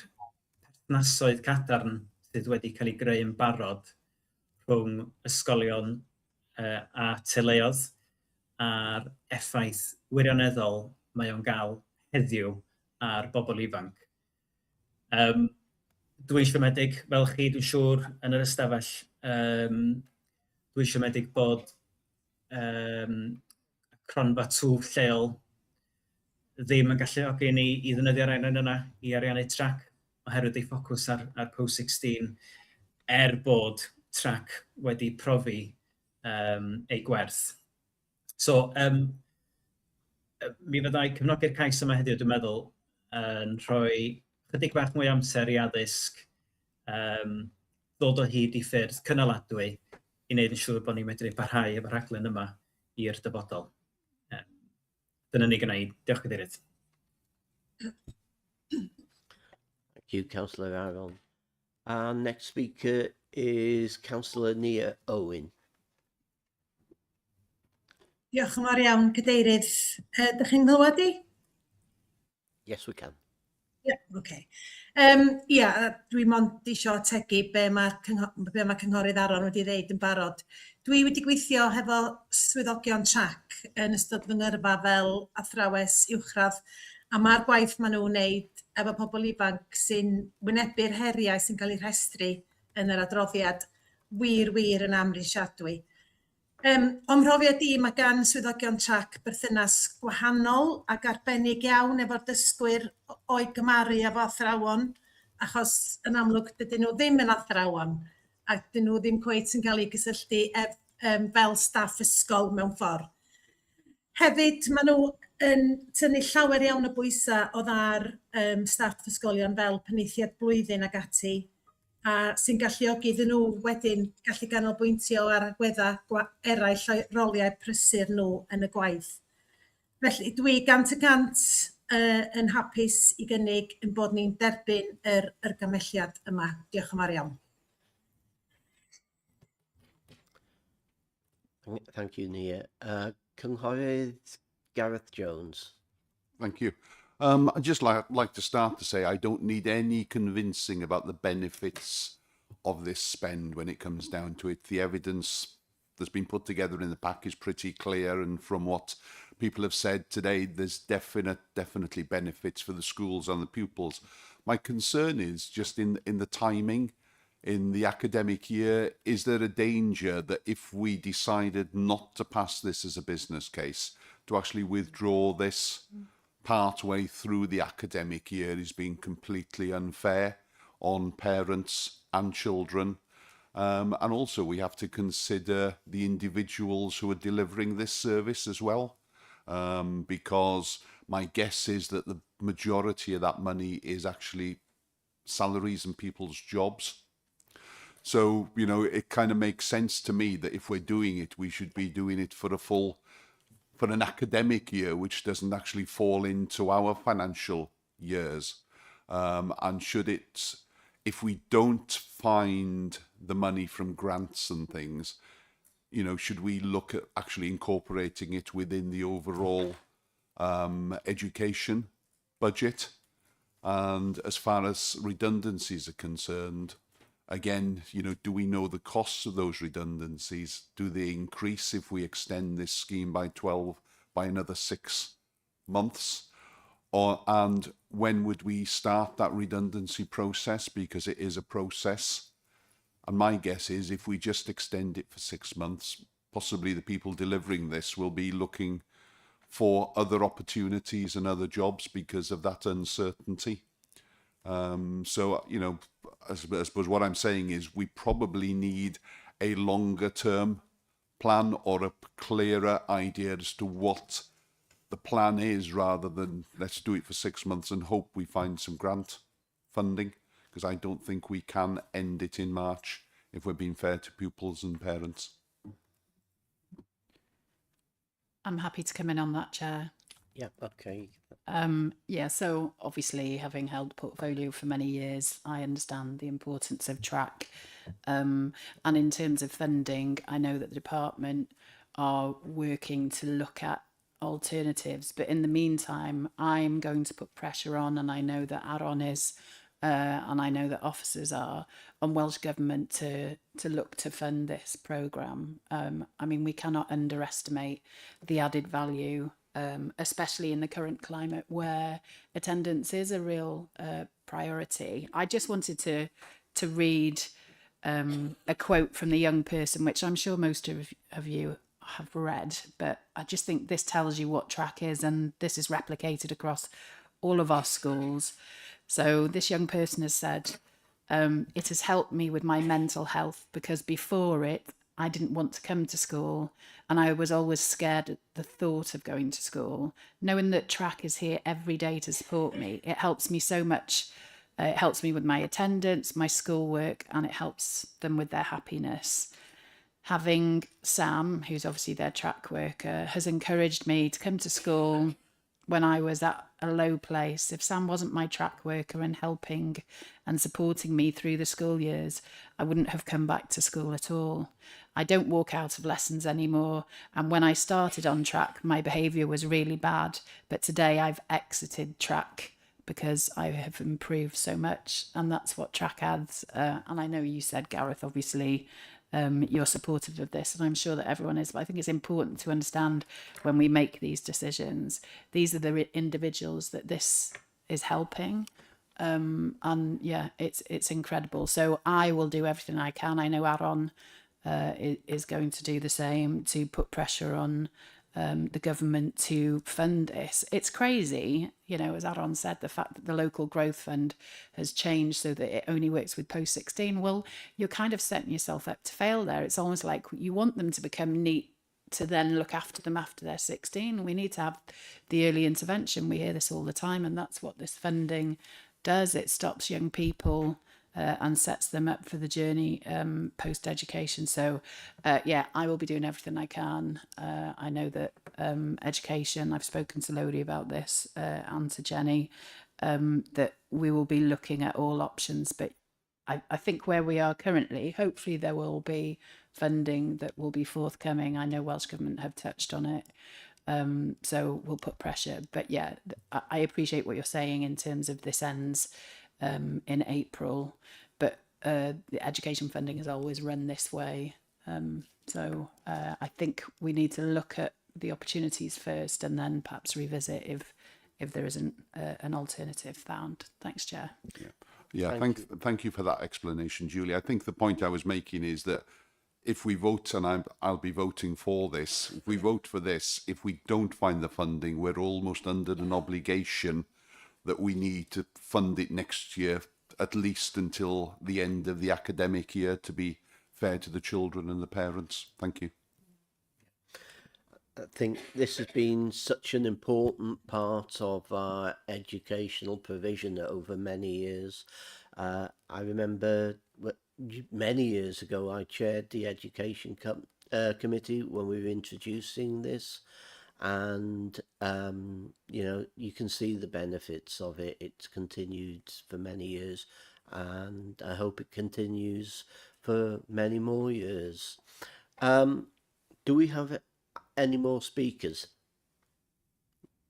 perthnasoedd cadarn sydd wedi cael ei greu yn barod rhwng ysgolion a teuluoedd a'r effaith wirioneddol mae o'n gael heddiw ar bobl ifanc. Dwi'n siomedig fel chi, dwi'n siŵr yn yr ystafell, dwi'n siomedig bod cronfa twf lleol ddim yn galluogi ni i ddefnyddio'r arian yna i ariannu trac oherwydd ei ffocws ar post-16 bod trac wedi profi ei gwerth. So, mi fyddai cefnogi'r cais yma heddiw, dwi'n meddwl, yn rhoi chydig bach mwy amser i addysg, ddod o hyd i ffyrdd cynaladwy i wneud yn siŵr bod ni'n medru parhau efo'r rhaglen yma i'r dyfodol. Dyna ni gynnau. Diolch Cadeirydd. Thank you, Councillor Aaron. Our next speaker is Councillor Nia Owen. Diolch yn fawr iawn, Cadeirydd. Dych chi'n glywed i? Yes, we can. Okay. Dwi mond isio ategu be mae Cynghorydd Aaron wedi ddeud yn barod. Dwi wedi gweithio hefo swyddogion trac yn ystod fy ngyrfa fel athrawes uwchradd, a mae'r gwaith maen nhw'n wneud efo pobl ifanc sy'n wynebu'r heriau sy'n cael eu rhestru yn yr adroddiad wir yn amrisiadwy. O'm mhrofiad i, mae gan swyddogion trac berthynas gwahanol ac arbennig iawn efo'r dysgwyr o'i gymaru efo athrawon, achos yn amlwg dydyn nhw ddim yn athrawon a dydyn nhw ddim cweit yn cael eu gysylltu fel staff ysgol mewn ffordd. Hefyd, maen nhw yn tynnu llawer iawn o bwysau o ddar staff ysgolion fel penaethiad blwyddyn ag ati, a sy'n galluogi iddyn nhw wedyn gallu ganolbwyntio ar agweddau eraill o'i roliau prysur nhw yn y gwaith. Felly dwi gant y gant yn hapus i gynnig yn bod ni'n derbyn yr gymelliad yma. Diolch yn fawr iawn. Thank you, Nia. Cynghorydd Gareth Jones. Thank you. I'd just like to start to say I don't need any convincing about the benefits of this spend when it comes down to it. The evidence that's been put together in the pack is pretty clear, and from what people have said today, there's definitely benefits for the schools and the pupils. My concern is just in the timing. In the academic year, is there a danger that if we decided not to pass this as a business case, to actually withdraw this part way through the academic year is being completely unfair on parents and children? And also we have to consider the individuals who are delivering this service as well, because my guess is that the majority of that money is actually salaries and people's jobs. So, you know, it kind of makes sense to me that if we're doing it, we should be doing it for an academic year, which doesn't actually fall into our financial years. And if we don't find the money from grants and things, you know, should we look at actually incorporating it within the overall education budget? And as far as redundancies are concerned, again, you know, do we know the costs of those redundancies? Do they increase if we extend this scheme by another 6 months? And when would we start that redundancy process? Because it is a process. And my guess is if we just extend it for 6 months, possibly the people delivering this will be looking for other opportunities and other jobs because of that uncertainty. So, you know, I suppose what I'm saying is we probably need a longer term plan or a clearer idea as to what the plan is, rather than let's do it for 6 months and hope we find some grant funding, because I don't think we can end it in March if we're being fair to pupils and parents. I'm happy to come in on that, Chair. Yeah, okay. Yeah, so obviously having held the portfolio for many years, I understand the importance of track. And in terms of funding, I know that the department are working to look at alternatives, but in the meantime, I'm going to put pressure on, and I know that Aaron is, and I know that officers are, on Welsh Government to look to fund this programme. I mean, we cannot underestimate the added value, especially in the current climate where attendance is a real priority. I just wanted to read a quote from the young person, which I'm sure most of you have read, but I just think this tells you what track is, and this is replicated across all of our schools. So this young person has said, it has helped me with my mental health because before it, I didn't want to come to school, and I was always scared at the thought of going to school. Knowing that track is here every day to support me, it helps me so much. It helps me with my attendance, my schoolwork, and it helps them with their happiness. Having Sam, who's obviously their track worker, has encouraged me to come to school when I was at a low place. If Sam wasn't my track worker and helping and supporting me through the school years, I wouldn't have come back to school at all. I don't walk out of lessons anymore, and when I started on track, my behaviour was really bad, but today I've exited track because I have improved so much, and that's what track adds. And I know you said, Gareth, obviously, you're supportive of this, and I'm sure that everyone is, but I think it's important to understand when we make these decisions, these are the individuals that this is helping. And yeah, it's incredible. So I will do everything I can. I know Aaron is going to do the same, to put pressure on the government to fund this. It's crazy, you know, as Aaron said, the fact that the local growth fund has changed so that it only works with post 16. Well, you're kind of setting yourself up to fail there. It's almost like you want them to become neat to then look after them after they're 16. We need to have the early intervention. We hear this all the time, and that's what this funding does. It stops young people and sets them up for the journey post-education. So, yeah, I will be doing everything I can. I know that education, I've spoken to Lodi about this and to Jenny, that we will be looking at all options. But I think where we are currently, hopefully there will be funding that will be forthcoming. I know Welsh Government have touched on it. So we'll put pressure. But yeah, I appreciate what you're saying in terms of this ends in April, but the education funding has always run this way. So I think we need to look at the opportunities first and then perhaps revisit if there isn't an alternative found. Thanks, Chair. Yeah, thank you for that explanation, Julie. I think the point I was making is that if we vote, and I'll be voting for this, if we vote for this, if we don't find the funding, we're almost under an obligation that we need to fund it next year, at least until the end of the academic year, to be fair to the children and the parents. Thank you. I think this has been such an important part of our educational provision over many years. I remember many years ago I chaired the education committee when we were introducing this, and you know, you can see the benefits of it. It's continued for many years, and I hope it continues for many more years. Do we have any more speakers?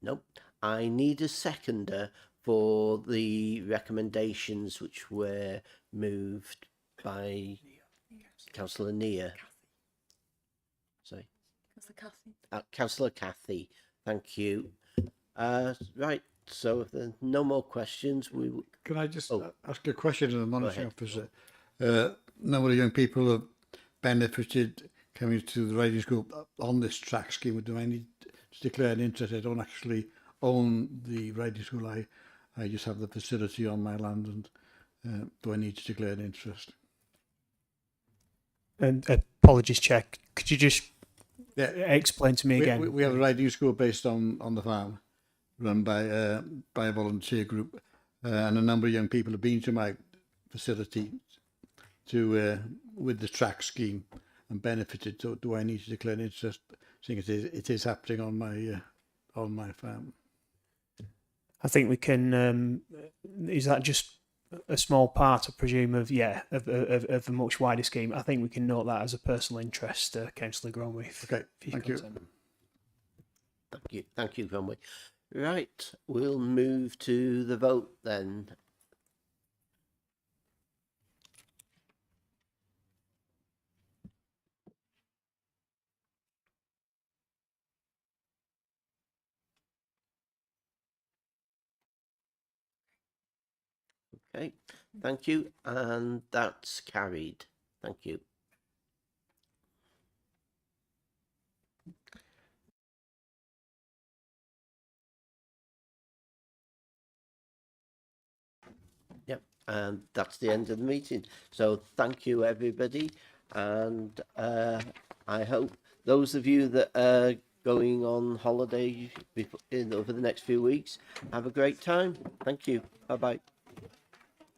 Nope. I need a seconder for the recommendations which were moved by Councillor Nia. Sorry. Councillor Cathy. Thank you. Right. So if there's no more questions, we will... Can I just ask a question to the monitoring officer? Number of young people have benefited coming to the riding school on this track scheme. Do I need to declare an interest? I don't actually own the riding school. I just have the facility on my land, and do I need to declare an interest? And apologies, Chair. Could you just explain to me again? We have a riding school based on the farm, run by a volunteer group, and a number of young people have been to my facility to with the track scheme and benefited. So do I need to declare an interest, seeing it is happening on my farm? I think we can. Is that just a small part, I presume, of a much wider scheme? I think we can note that as a personal interest, Councillor Gronwy. Okay, thank you. Thank you, Gronwy. Right, we'll move to the vote then. Okay, thank you, and that's carried. Thank you. Yep, and that's the end of the meeting. So thank you, everybody, and I hope those of you that are going on holiday over the next few weeks have a great time. Thank you. Bye-bye.